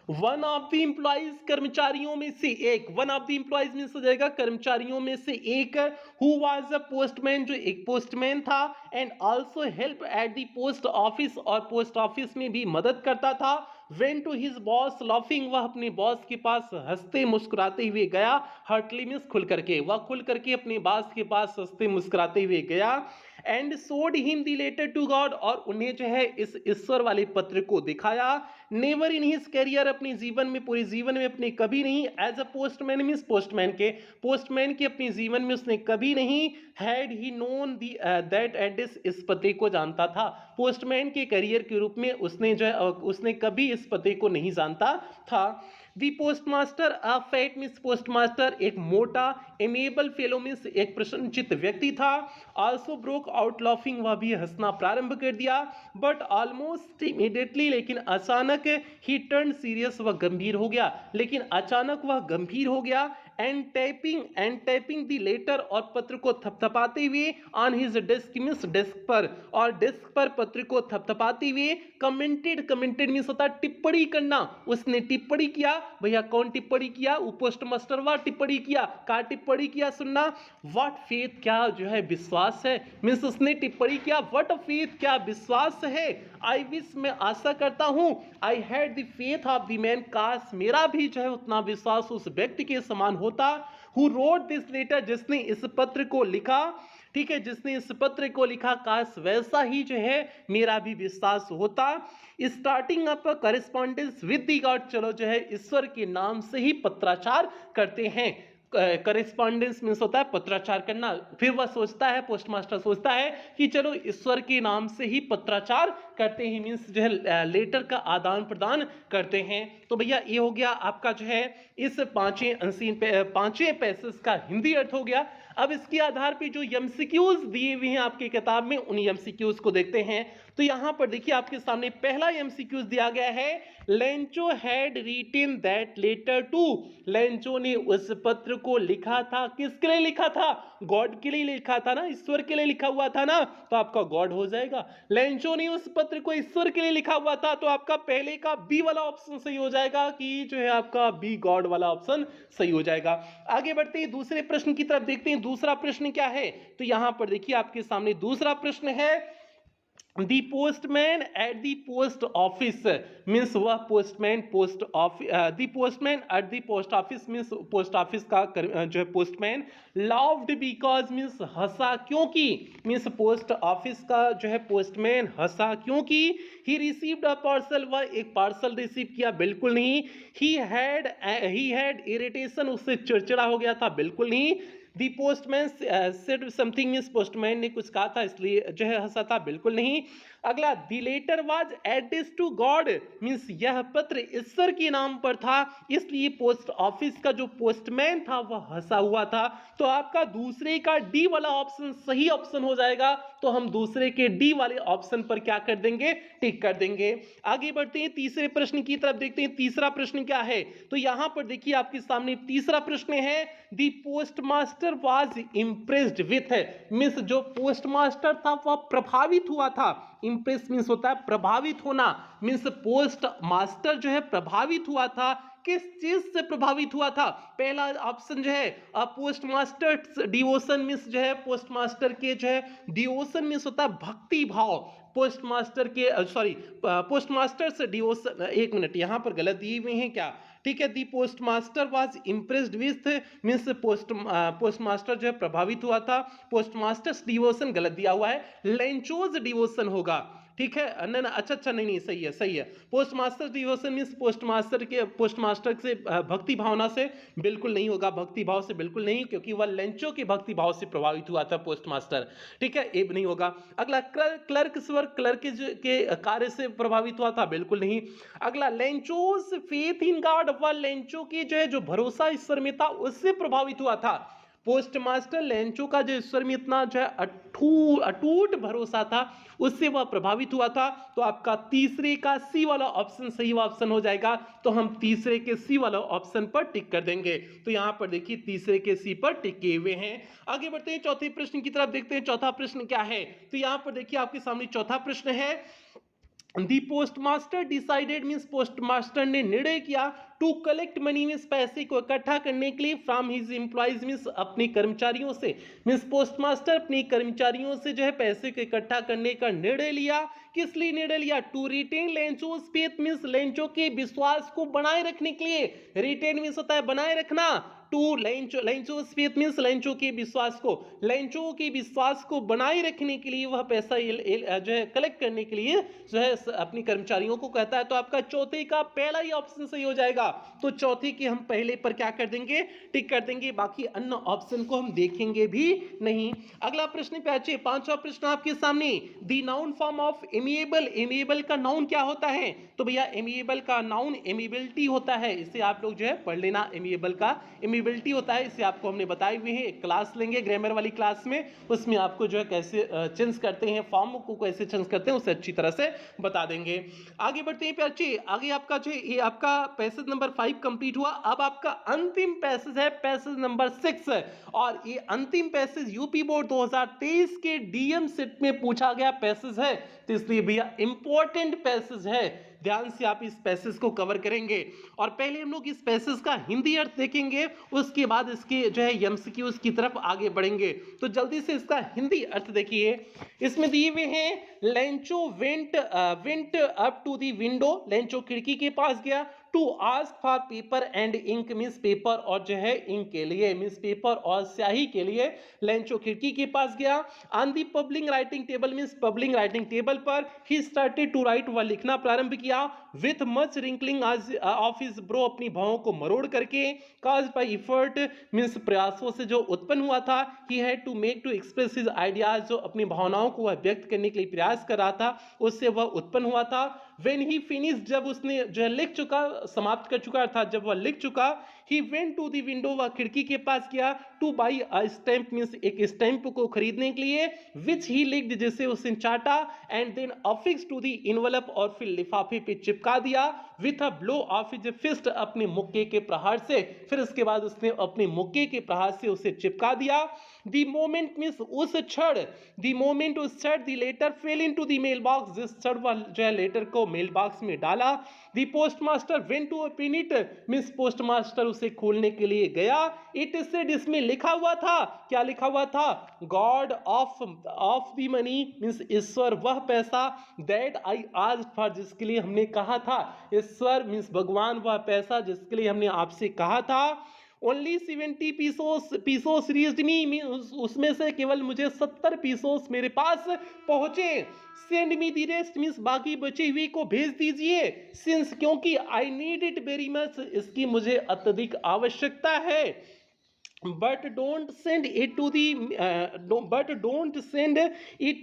वन ऑफ द एम्प्लॉइज, कर्मचारियों में से एक, वन ऑफ द एम्प्लॉइज में हो जाएगा कर्मचारियों में से एक, हु वाज अ पोस्टमैन, जो एक पोस्टमैन था, and also help at the post office, और पोस्ट ऑफिस में भी मदद करता था। Went to his boss laughing, वह अपने बॉस के पास हंसते मुस्कुराते हुए गया। हर्टली मींस खुल करके, वह खुल करके अपने बॉस के पास हंसते मुस्कुराते हुए गया। And showed him the letter to God, और उन्हें जो है इस ईश्वर वाले पत्र को दिखाया। नेवर इन हिज करियर, अपने जीवन में, पूरे जीवन में अपने कभी नहीं, as a postman means postman के अपने जीवन में उसने कभी नहीं, had he known that address, इस पते को जानता था। पोस्टमैन के करियर के रूप में उसने जो है उसने कभी इस पते को नहीं जानता था। The postmaster, a fat means postmaster, एक मोटा, एमेबल फेलो मींस एक प्रसन्नचित्त व्यक्ति था। आल्सो ब्रोक आउट लाफिंग, वह भी हंसना प्रारंभ कर दिया। बट ऑलमोस्ट इमीडिएटली, लेकिन अचानक, ही टर्न सीरियस, वह गंभीर हो गया, लेकिन अचानक वह गंभीर हो गया। एंड टैपिंग द लेटर, और पत्र को थपथपाते हुए, on his desk means desk पर, और डेस्क पर पत्र को थपथपाते हुए, कमेंटेड मींस होता टिप्पणी करना, उसने टिप्पणी किया। भैया कौन टिप्पणी किया? वो पोस्ट मास्टर वह टिप्पणी किया। क्या टिप्पणी किया? सुनना, व्हाट फेथ, क्या जो है विश्वास है, मींस उसने टिप्पणी किया व्हाट फेथ, क्या विश्वास है। आई विश, मैं आशा करता हूं, I had the faith of the man, काश मेरा भी जो है उतना विश्वास उस व्यक्ति के समान होता। हु रोट दिस लेटर, जिसने इस पत्र को लिखा, ठीक है, जिसने इस पत्र को लिखा, काश वैसा ही जो है मेरा भी विश्वास होता। Starting up correspondence with the God, चलो जो है ईश्वर के नाम से ही पत्राचार करते हैं। करेस्पॉन्डेंस मींस होता है पत्राचार करना। फिर वह सोचता है, पोस्टमास्टर सोचता है कि चलो ईश्वर के नाम से ही पत्राचार करते हैं, मींस जो है लेटर का आदान प्रदान करते हैं। तो भैया ये हो गया आपका जो है इस पांचवें पैसेज का हिंदी अर्थ हो गया। अब इसके आधार पे जो एमसीक्यूज दिए हुए हैं आपकी किताब में, उन एमसीक्यूज को देखते हैं। तो यहां पर देखिए आपके सामने पहला एमसीक्यूज दिया गया है, Lencho had written that letter to, Lencho ने उस पत्र को लिखा था, किसके लिए लिखा था? गॉड के लिए लिखा था ना, ईश्वर के लिए लिखा हुआ था ना, तो आपका गॉड हो जाएगा। लेंचो ने उस पत्र को ईश्वर के लिए लिखा हुआ था, तो आपका पहले का बी वाला ऑप्शन सही हो जाएगा, कि जो है आपका बी गॉड वाला ऑप्शन सही हो जाएगा। आगे बढ़ते हैं दूसरे प्रश्न की तरफ, देखते हैं दूसरा प्रश्न क्या है। तो यहां पर देखिए आपके सामने दूसरा प्रश्न है, The postman at the post office means वह postman post office, the postman at the post office means post office का जो है पोस्टमैन, loved because means हंसा क्योंकि, means पोस्ट ऑफिस का जो है पोस्टमैन हंसा क्योंकि, he received a parcel, वह एक पार्सल रिसीव किया, बिल्कुल नहीं। he had irritation, उससे चिड़चिड़ा हो गया था, बिल्कुल नहीं। The postman said something, means postman ने कुछ कहा था इसलिए जो है हंसा था, बिल्कुल नहीं। अगला, the letter was addressed to God, means यह पत्र ईश्वर के नाम पर था, इसलिए पोस्ट ऑफिस का जो पोस्टमैन था वह हंसा हुआ था। तो आपका दूसरे का डी वाला ऑप्शन सही ऑप्शन हो जाएगा। तो हम दूसरे के डी वाले ऑप्शन पर क्या कर देंगे? टिक कर देंगे। आगे बढ़ते हैं तीसरे प्रश्न की तरफ, देखते हैं तीसरा प्रश्न क्या है। तो यहां पर देखिए आपके सामने तीसरा प्रश्न है, the postmaster was impressed with, means जो पोस्टमास्टर था वह प्रभावित हुआ था, इंप्रेस मीन्स होता है प्रभावित होना, मीन्स पोस्ट मास्टर जो है प्रभावित हुआ था। किस चीज से प्रभावित हुआ था? पहला ऑप्शन जो है पोस्ट मास्टर डिवोशन मीन्स जो है पोस्ट मास्टर के जो है डिवोशन मीन्स होता है भक्ति भाव। पोस्ट मास्टर के सॉरी पोस्ट मास्टर से डिवोशन, एक मिनट यहां पर गलत दिए हुए हैं क्या? ठीक है, the post master was impressed with means post master जो है प्रभावित हुआ था। पोस्ट मास्टर्स डिवोशन गलत दिया हुआ है, लेंचोज डिवोशन होगा। ठीक है, नहीं अच्छा नहीं सही है सही है। Post master devotion means post master से भक्ति भावना से बिल्कुल नहीं होगा, भक्ति भाव से बिल्कुल नहीं, क्योंकि वह लेंचो के भक्ति भाव से प्रभावित हुआ था पोस्ट मास्टर। ठीक है, ये नहीं होगा। अगला क्लर्क के कार्य से प्रभावित हुआ था, बिल्कुल नहीं। अगला लेंचोस फेथ इन गॉड, वह लेंचो की जो है जो भरोसा ईश्वर में था उससे प्रभावित हुआ था। पोस्ट मास्टर लेंचो का जो ईश्वर में इतना जो है अटूट भरोसा था उससे वह प्रभावित हुआ था। तो आपका तीसरे का सी वाला ऑप्शन सही ऑप्शन हो जाएगा। तो हम तीसरे के सी वाला ऑप्शन पर टिक कर देंगे। तो यहां पर देखिए तीसरे के सी पर टिके हुए हैं। आगे बढ़ते हैं चौथे प्रश्न की तरफ, देखते हैं चौथा प्रश्न क्या है। तो यहां पर देखिए आपके सामने चौथा प्रश्न है, the post master decided means post master ने निर्णय किया टू कलेक्ट मनी मीन्स पैसे को इकट्ठा करने के लिए फ्रॉम हिज एम्प्लॉइज मीन्स अपने कर्मचारियों से। मीन्स पोस्ट मास्टर अपने कर्मचारियों से जो है पैसे को इकट्ठा करने का निर्णय लिया। किस लिए निर्णय लिया? To retain Lencho's faith means Lencho के विश्वास को बनाए रखने के लिए। रिटेन मीन्स होता है बनाए रखना, टू लेंचोस फेथ मीन्स लेंचो के विश्वास को बनाए रखने के लिए वह पैसा जो है कलेक्ट करने के लिए जो है अपनी कर्मचारियों को कहता है। तो आपका चौथे का पहला ही ऑप्शन सही हो जाएगा। तो चौथे के हम पहले पर क्या कर देंगे? टिक कर देंगे, बाकी अन्य ऑप्शन को हम देखेंगे भी नहीं। अगला प्रश्न पे आइए, पांचवा प्रश्न आपके सामने, दी noun form of amiable. Amiable का नाउन क्या होता है? तो भैया एमिएबल का नाउन एमिएबिलिटी होता है। इसे आप लोग जो है पढ़ लेना, एमिएबल का एमिएबिलिटी होता है। इसे आपको हमने बताए हुए हैं, एक क्लास लेंगे ग्रामर वाली क्लास में, उसमें आपको जो है कैसे चेंज करते हैं, फॉर्म को कैसे चेंज करते हैं उसे अच्छी तरह से बता देंगे। आगे बढ़ते हैं प्यारे, आगे आपका जो ये आपका पैसेज नंबर 5 कंप्लीट हुआ। अब आपका अंतिम पैसेज है पैसेज नंबर 6, और ये अंतिम पैसेज यूपी बोर्ड 2023 के डीएम सेट में पूछा गया पैसेज है, तो इसलिए भैया इंपॉर्टेंट पैसेज है, ध्यान से आप इस पैसेज को कवर करेंगे। और पहले हम लोग इस पैसेज का हिंदी अर्थ देखेंगे, उसके बाद इसके जो है एमसीक्यूज की तरफ आगे बढ़ेंगे। तो जल्दी से इसका हिंदी अर्थ देखिए, इसमें दिए हुए हैं, Lencho went up to the window, Lencho खिड़की के पास गया, to ask for paper and ink means paper और जो है इंक के लिए, मीन्स पेपर और स्याही के लिए लेंचो खिड़की के पास गया। On the public writing table means public writing table पर ही स्टार्टेड टू राइट, वह लिखना प्रारंभ किया। With much wrinkling of his bro, अपनी भावों को मरोड़ करके। काज्ड बाय एफर्ट मीन्स प्रयासों से जो उत्पन्न हुआ था। He had to make to express his ideas, जो अपनी भावनाओं को वह व्यक्त करने के लिए प्रयास कर रहा था उससे वह उत्पन्न हुआ था। व्हेन ही फिनिश, जब उसने जो है लिख चुका, समाप्त कर चुका था, जब वह लिख चुका, he went to the window, वह खिड़की के पास गया, to buy a stamp means एक स्टैम्प को खरीदने के लिए, विच ही लिख्ड, जिसे उसने चाटा, and then affix to the envelope, और फिर लिफाफे पे चिपका दिया, with a blow of his fist, अपने मुक्के के प्रहार से, फिर उसके बाद उसने अपने मुक्के के प्रहार से उसे चिपका दिया। दी मोमेंट मीन्स उस क्षण, दी मोमेंट उस क्षण, the letter fell into the mail box, जिस क्षण वह जो है लेटर को मेल बॉक्स में डाला। The post master went to open it means post मास्टर उसे खोलने के लिए गया। इट सेड, इसमें लिखा हुआ था, क्या लिखा हुआ था? God of the money means ईश्वर वह पैसा, दैट आई आस्क्ड फॉर, जिसके लिए हमने कहा था। ईश्वर मीन्स भगवान वह पैसा जिसके लिए हमने आपसे कहा था। ओनली 70 पीसोस रीच्ड मी, उसमें से केवल मुझे 70 पीसोस मेरे पास पहुंचे। Send me the rest means बाकी बचे हुए को भेज दीजिए। सिंस, क्योंकि I need it very much, इसकी मुझे अत्यधिक आवश्यकता है। But don't send it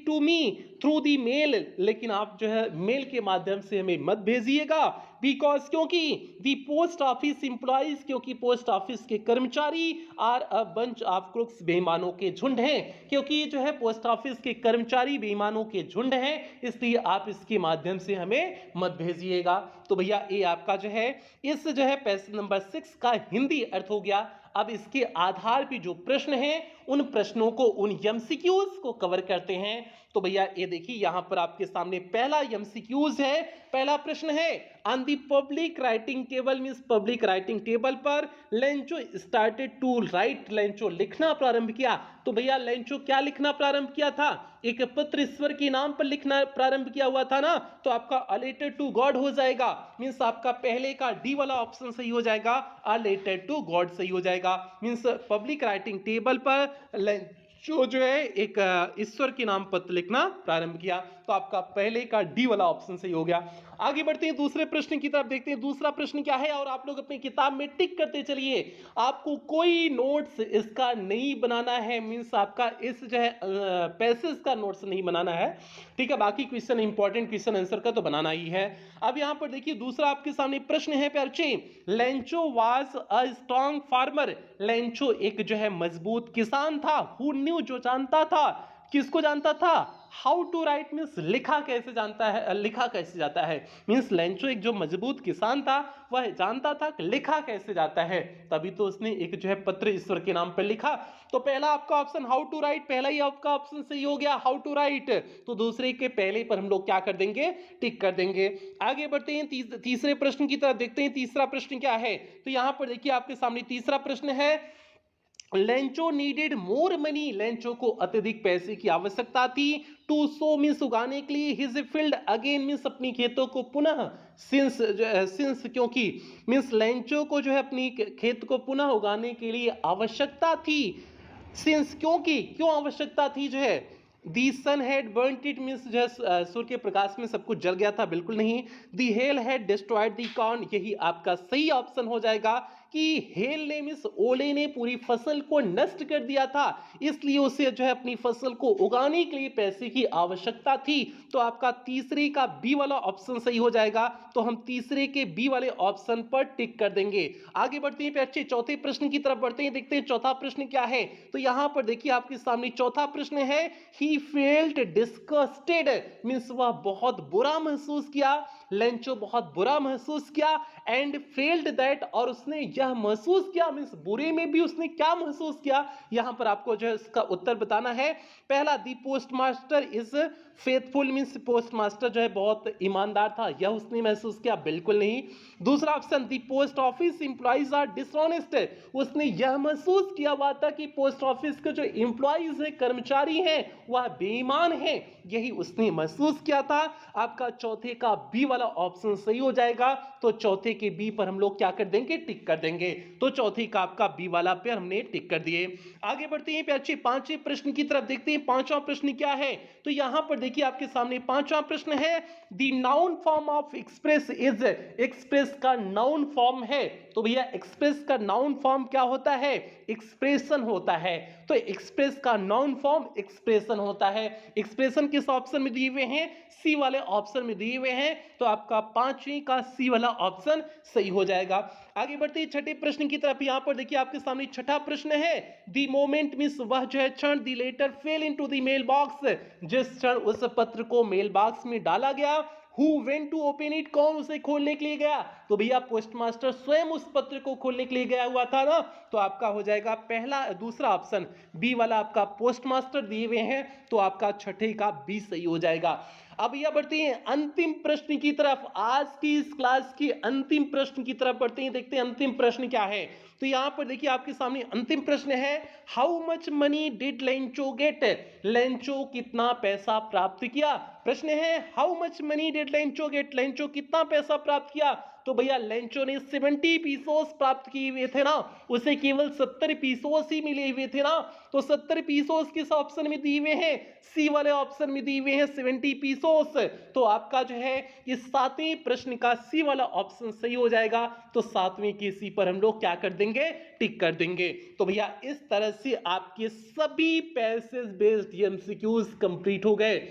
to me through the mail, लेकिन आप जो है मेल के माध्यम से हमें मत भेजिएगा। बिकॉज, क्योंकि दी पोस्ट ऑफिस एम्प्लॉइज, क्योंकि पोस्ट ऑफिस के कर्मचारी are a bunch of crooks, बेईमानों के झुंड हैं, क्योंकि जो है पोस्ट ऑफिस के कर्मचारी बेईमानों के झुंड हैं, इसलिए आप इसके माध्यम से हमें मत भेजिएगा। तो भैया ये आपका जो है इस जो है पैसेज नंबर 6 का हिंदी अर्थ हो गया। अब इसके आधार पे जो प्रश्न है उन प्रश्नों को, उन एमसीक्यूज को कवर करते हैं। तो भैया ये देखिए यहां पर आपके सामने पहला एमसीक्यूज है, पहला प्रश्न है, on the public writing table means public writing table पर Lencho started to write, Lencho लिखना प्रारंभ किया। तो भैया लेंचो क्या लिखना प्रारंभ किया था? एक पत्र ईश्वर के नाम पर लिखना प्रारंभ किया हुआ था ना, तो आपका अ लेटर टू गॉड हो जाएगा, मींस आपका पहले का डी वाला ऑप्शन सही हो जाएगा, अ लेटर टू गॉड सही हो जाएगा। मींस पब्लिक राइटिंग टेबल पर जो है एक ईश्वर के नाम पत्र लिखना प्रारंभ किया, तो आपका पहले का डी वाला ऑप्शन सही हो गया। आगे बढ़ते हैं दूसरे प्रश्न की तरफ, देखते हैं दूसरा प्रश्न क्या है, और आप लोग अपनी किताब में टिक करते चलिए। आपको कोई नोट्स इसका नहीं बनाना है, मींस आपका इस जो है पैसेज का नोट्स नहीं बनाना है, ठीक है, बाकी क्वेश्चन इंपॉर्टेंट क्वेश्चन आंसर का तो बनाना ही है। अब यहां पर देखिए दूसरा आपके सामने प्रश्न है प्यारे, Lencho was a strong farmer, Lencho एक जो है मजबूत किसान था, हु न्यू जो जानता था, किसको जानता था? हाउ टू राइट मींस लिखा कैसे जानता है, लिखा कैसे जाता है, मींस लेंचो एक जो मजबूत किसान था वह जानता था कि लिखा कैसे जाता है, तभी तो उसने एक जो है पत्र ईश्वर के नाम पर लिखा। तो पहला आपका ऑप्शन हाउ टू राइट, पहला ही आपका ऑप्शन सही हो गया, हाउ टू राइट। तो दूसरे के पहले पर हम लोग क्या कर देंगे? टिक कर देंगे। आगे बढ़ते हैं तीसरे प्रश्न की तरफ, देखते हैं तीसरा प्रश्न क्या है। तो यहां पर देखिए आपके सामने तीसरा प्रश्न है, Lencho needed more money, Lencho को अत्यधिक पैसे की आवश्यकता थी, टू सो मींस उगाने के लिए, हिज फील्ड अगेन मींस अपनी खेतों को पुनः, सिंस क्योंकि, मींस लेंचो को जो है अपनी खेत को पुनः उगाने के लिए आवश्यकता थी, सिंस क्योंकि, क्यों आवश्यकता थी जो है, दी सन हैड बर्न्ट इट मींस जो है सूर्य के प्रकाश में सब कुछ जल गया था, बिल्कुल नहीं। The hail had destroyed the corn, यही आपका सही ऑप्शन हो जाएगा कि हेल ने मींस ओले ने पूरी फसल को नष्ट कर दिया था, इसलिए उसे जो है अपनी फसल को उगाने के लिए पैसे की आवश्यकता थी। तो आपका तीसरे का बी वाला ऑप्शन सही हो जाएगा, तो हम तीसरे के बी वाले ऑप्शन पर टिक कर देंगे। आगे बढ़ते हैं अच्छे चौथे प्रश्न की तरफ बढ़ते हैं, देखते हैं चौथा प्रश्न क्या है। तो यहां पर देखिए आपके सामने चौथा प्रश्न है, ही फेल्ट डिस्गस्टेड मींस वह बहुत बुरा महसूस किया, लेंचो बहुत बुरा महसूस किया, एंड फेल्ड दैट और उसने यह महसूस किया, मींस बुरे में भी उसने क्या महसूस किया, यहां पर आपको जो है इसका उत्तर बताना है। पहला, the post master is faithful means post master जो है बहुत ईमानदार था, यह उसने महसूस किया, बिल्कुल नहीं। दूसरा option, the post office employees are dishonest, उसने यह महसूस किया हुआ था कि पोस्ट ऑफिस के जो एम्प्लॉइज है, कर्मचारी हैं, वह बेईमान है, यही उसने महसूस किया था। आपका चौथे का बी वाला ऑप्शन सही हो जाएगा, तो चौथे के बी पर हम लोग क्या कर देंगे? टिक कर देंगे। तो चौथे का आपका बी वाला पे हमने टिक कर दिए। आगे बढ़ते हैं अच्छे पांचवें प्रश्न की तरफ, देखते हैं पांचवा प्रश्न क्या है। तो यहां पर देखिए आपके सामने पांचवा प्रश्न है, the noun form of express is, express का नाउन फॉर्म है, तो भैया एक्सप्रेस का नाउन फॉर्म क्या होता है? एक्सप्रेशन होता है। तो एक्सप्रेस का नाउन फॉर्म एक्सप्रेशन होता है। एक्सप्रेशन किस ऑप्शन में दिए हुए हैं? सी वाले ऑप्शन में दिए हुए हैं, तो आपका पांचवी का सी वाला ऑप्शन सही हो जाएगा। आगे बढ़ते हैं छठे प्रश्न की तरफ, यहां पर देखिए आपके सामने छठा प्रश्न है, द मोमेंट मींस वह जो है क्षण, the letter fell into the mail box, जिस क्षण उस पत्र को मेल बॉक्स में डाला गया, Who went to open it, कौन उसे खोलने के लिए गया? तो भैया पोस्ट मास्टर स्वयं उस पत्र को खोलने के लिए गया हुआ था ना, तो आपका हो जाएगा पहला, दूसरा ऑप्शन बी वाला आपका पोस्ट मास्टर दिए हुए हैं, तो आपका छठे का बी सही हो जाएगा। अब यह बढ़ते हैं अंतिम प्रश्न की तरफ, आज की इस क्लास की अंतिम प्रश्न की तरफ बढ़ते हैं, देखते हैं अंतिम प्रश्न क्या है। तो यहां पर देखिए आपके सामने अंतिम प्रश्न है, how much money did Lencho get, Lencho कितना पैसा प्राप्त किया। प्रश्न है how much money did Lencho get, Lencho कितना पैसा प्राप्त किया। तो भैया लेंचो ने 70 पीसोस प्राप्त किए हुए थे ना, उसे केवल 70 पीसोस ही मिले हुए थे ना, तो 70 पीसोस किस ऑप्शन में दिए हुए हैं? सी वाले ऑप्शन में दिए हुए हैं 70 पीसोस। तो आपका जो है इस सातवें प्रश्न का सी वाला ऑप्शन सही हो जाएगा, तो सातवें के सी पर हम लोग क्या कर देंगे? टिक कर देंगे। तो भैया इस तरह से आपके सभी पैसेज बेस्ड एमसीक्यूज कंप्लीट हो गए।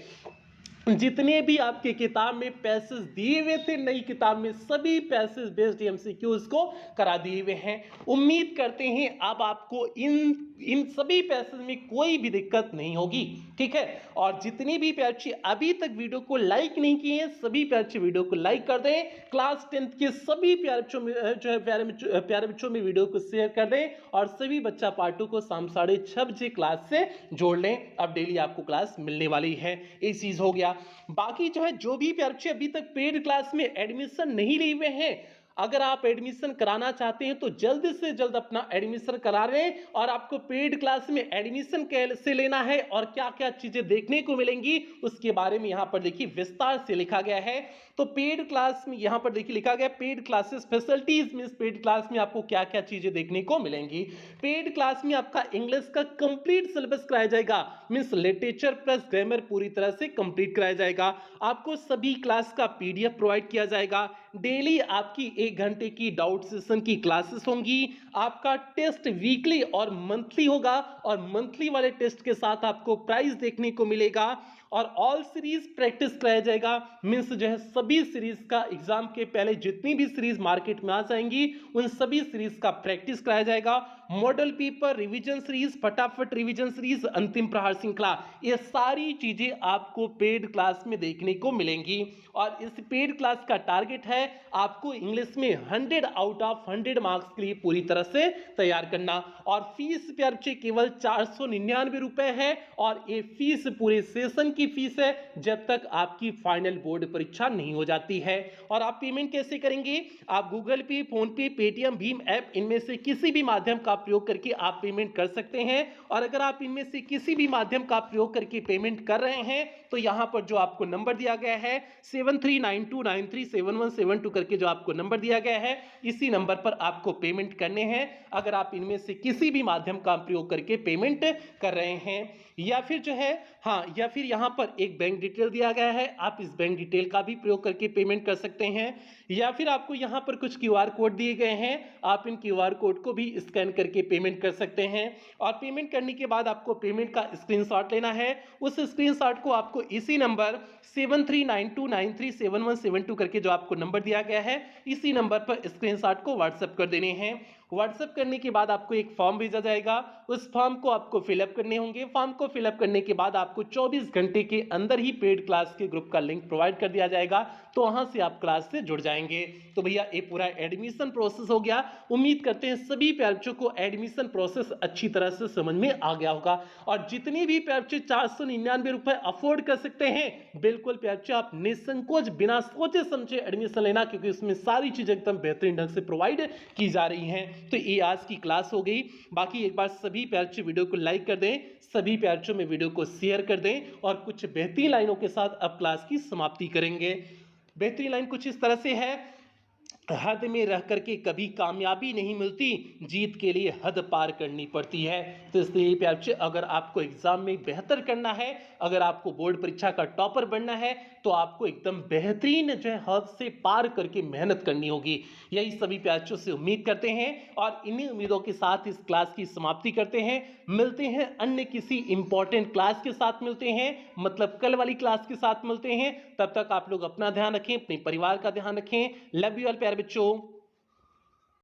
जितने भी आपके किताब में पैसेज दिए हुए थे नई किताब में, सभी पैसेज बेस्ड एमसीक्यूज को करा दिए हुए हैं। उम्मीद करते हैं अब आपको इन इन सभी पैसेज में कोई भी दिक्कत नहीं होगी, ठीक है। और जितने भी प्यारे बच्चे अभी तक वीडियो को लाइक नहीं किए हैं, सभी प्यारे बच्चे वीडियो को लाइक कर दें। क्लास 10th के सभी प्यारे बच्चों में जो है प्यारे बच्चों में वीडियो को शेयर कर दें और सभी बच्चा पार्ट 2 को शाम 6:30 बजे क्लास से जोड़ लें। अब डेली आपको क्लास मिलने वाली है, ये चीज हो गया। बाकी जो है जो भी प्यारे बच्चे अभी तक पेड क्लास में एडमिशन नहीं लिए हुए हैं, अगर आप एडमिशन कराना चाहते हैं तो जल्द से जल्द अपना एडमिशन करा लें। और आपको पेड क्लास में एडमिशन कैसे लेना है और क्या क्या चीजें देखने को मिलेंगी उसके बारे में यहां पर देखिए विस्तार से लिखा गया है। तो पेड क्लास में यहां पर देखिए लिखा गया paid classes facilities means paid class में आपको क्या क्या चीजें देखने को मिलेंगी। पेड क्लास में आपका इंग्लिश का कंप्लीट सिलेबस कराया जाएगा, मींस लिटरेचर प्लस ग्रामर पूरी तरह से कंप्लीट कराया जाएगा। आपको सभी क्लास का पीडीएफ प्रोवाइड किया जाएगा। डेली आपकी 1 घंटे की डाउट सेशन की क्लासेस होंगी। आपका टेस्ट वीकली और मंथली होगा और मंथली वाले टेस्ट के साथ आपको प्राइज देखने को मिलेगा। और ऑल सीरीज प्रैक्टिस कराया जाएगा, मींस जो है सभी सीरीज का एग्जाम के पहले जितनी भी सीरीज मार्केट में आ जाएंगी उन सभी सीरीज का प्रैक्टिस कराया जाएगा। मॉडल पेपर, रिवीजन सीरीज, फटाफट रिवीजन सीरीज, अंतिम प्रहार श्रृंखला, ये सारी चीजें आपको पेड क्लास में देखने को मिलेंगी। और इस पेड क्लास का टारगेट है आपको इंग्लिश में 100 आउट ऑफ 100 मार्क्स के लिए पूरी तरह से तैयार करना। और फीस प्यारे बच्चे केवल 499 रुपए है और ये फीस पूरे सेशन की फीस है जब तक आपकी फाइनल बोर्ड परीक्षा नहीं हो जाती है। और आप पेमेंट कैसे करेंगे? आप गूगल पे, फोन पे, पेटीएम, भीम ऐप इनमें से किसी भी माध्यम का प्रयोग करके आप पेमेंट कर सकते हैं। और अगर आप इनमें से किसी भी माध्यम का प्रयोग करके पेमेंट कर रहे हैं तो यहां पर जो आपको नंबर दिया गया है 7392937172 करके जो आपको नंबर दिया गया है इसी नंबर पर आपको पेमेंट करने हैं, अगर आप इनमें से किसी भी माध्यम का प्रयोग करके पेमेंट कर रहे हैं। या फिर जो है या फिर यहां पर एक बैंक डिटेल दिया गया है, आप इस बैंक डिटेल का भी प्रयोग करके पेमेंट कर सकते हैं। या फिर आपको यहां पर कुछ क्यूआर कोड दिए गए हैं, आप इन क्यूआर कोड को भी स्कैन करके पेमेंट कर सकते हैं। और पेमेंट करने के बाद आपको पेमेंट का स्क्रीनशॉट लेना है। उस स्क्रीनशॉट को आपको इसी नंबर 7392937172 करके जो आपको नंबर दिया गया है इसी नंबर पर स्क्रीनशॉट को व्हाट्सएप कर देने हैं। व्हाट्सएप करने के बाद आपको एक फॉर्म भेजा जाएगा, उस फॉर्म को आपको फिलअप करने होंगे। फॉर्म को फिलअप करने के बाद आपको 24 घंटे के अंदर ही पेड क्लास के ग्रुप का लिंक प्रोवाइड कर दिया जाएगा, तो वहां से आप क्लास से जुड़ जाएंगे। तो भैया ये पूरा एडमिशन प्रोसेस हो गया। उम्मीद करते हैं सभी प्यारे बच्चों को एडमिशन प्रोसेस अच्छी तरह से समझ में आ गया होगा। और जितने भी प्यारे बच्चे 499 रुपए अफोर्ड कर सकते हैं, बिल्कुल प्यारे बच्चे आप निसंकोच बिना सोचे समझे एडमिशन लेना, क्योंकि उसमें सारी चीजें एकदम बेहतरीन ढंग से प्रोवाइड की जा रही हैं। तो ये आज की क्लास हो गई। बाकी एक बार सभी प्यारे बच्चे वीडियो को लाइक कर दें, सभी प्यारे बच्चों में वीडियो को शेयर कर दें और कुछ बेहतरीन लाइनों के साथ अब क्लास की समाप्ति करेंगे। बेहतरीन लाइन कुछ इस तरह से है, हद में रह करके कभी कामयाबी नहीं मिलती, जीत के लिए हद पार करनी पड़ती है। तो इसलिए प्यारे बच्चे अगर आपको एग्जाम में बेहतर करना है, अगर आपको बोर्ड परीक्षा का टॉपर बनना है तो आपको एकदम बेहतरीन जो है हद से पार करके मेहनत करनी होगी। यही सभी प्यारे बच्चों से उम्मीद करते हैं और इन्हीं उम्मीदों के साथ इस क्लास की समाप्ति करते हैं। मिलते हैं अन्य किसी इंपॉर्टेंट क्लास के साथ, मिलते हैं मतलब कल वाली क्लास के साथ मिलते हैं। तब तक आप लोग अपना ध्यान रखें, अपने परिवार का ध्यान रखें। लव यू ऑल प्यारे बच्चों।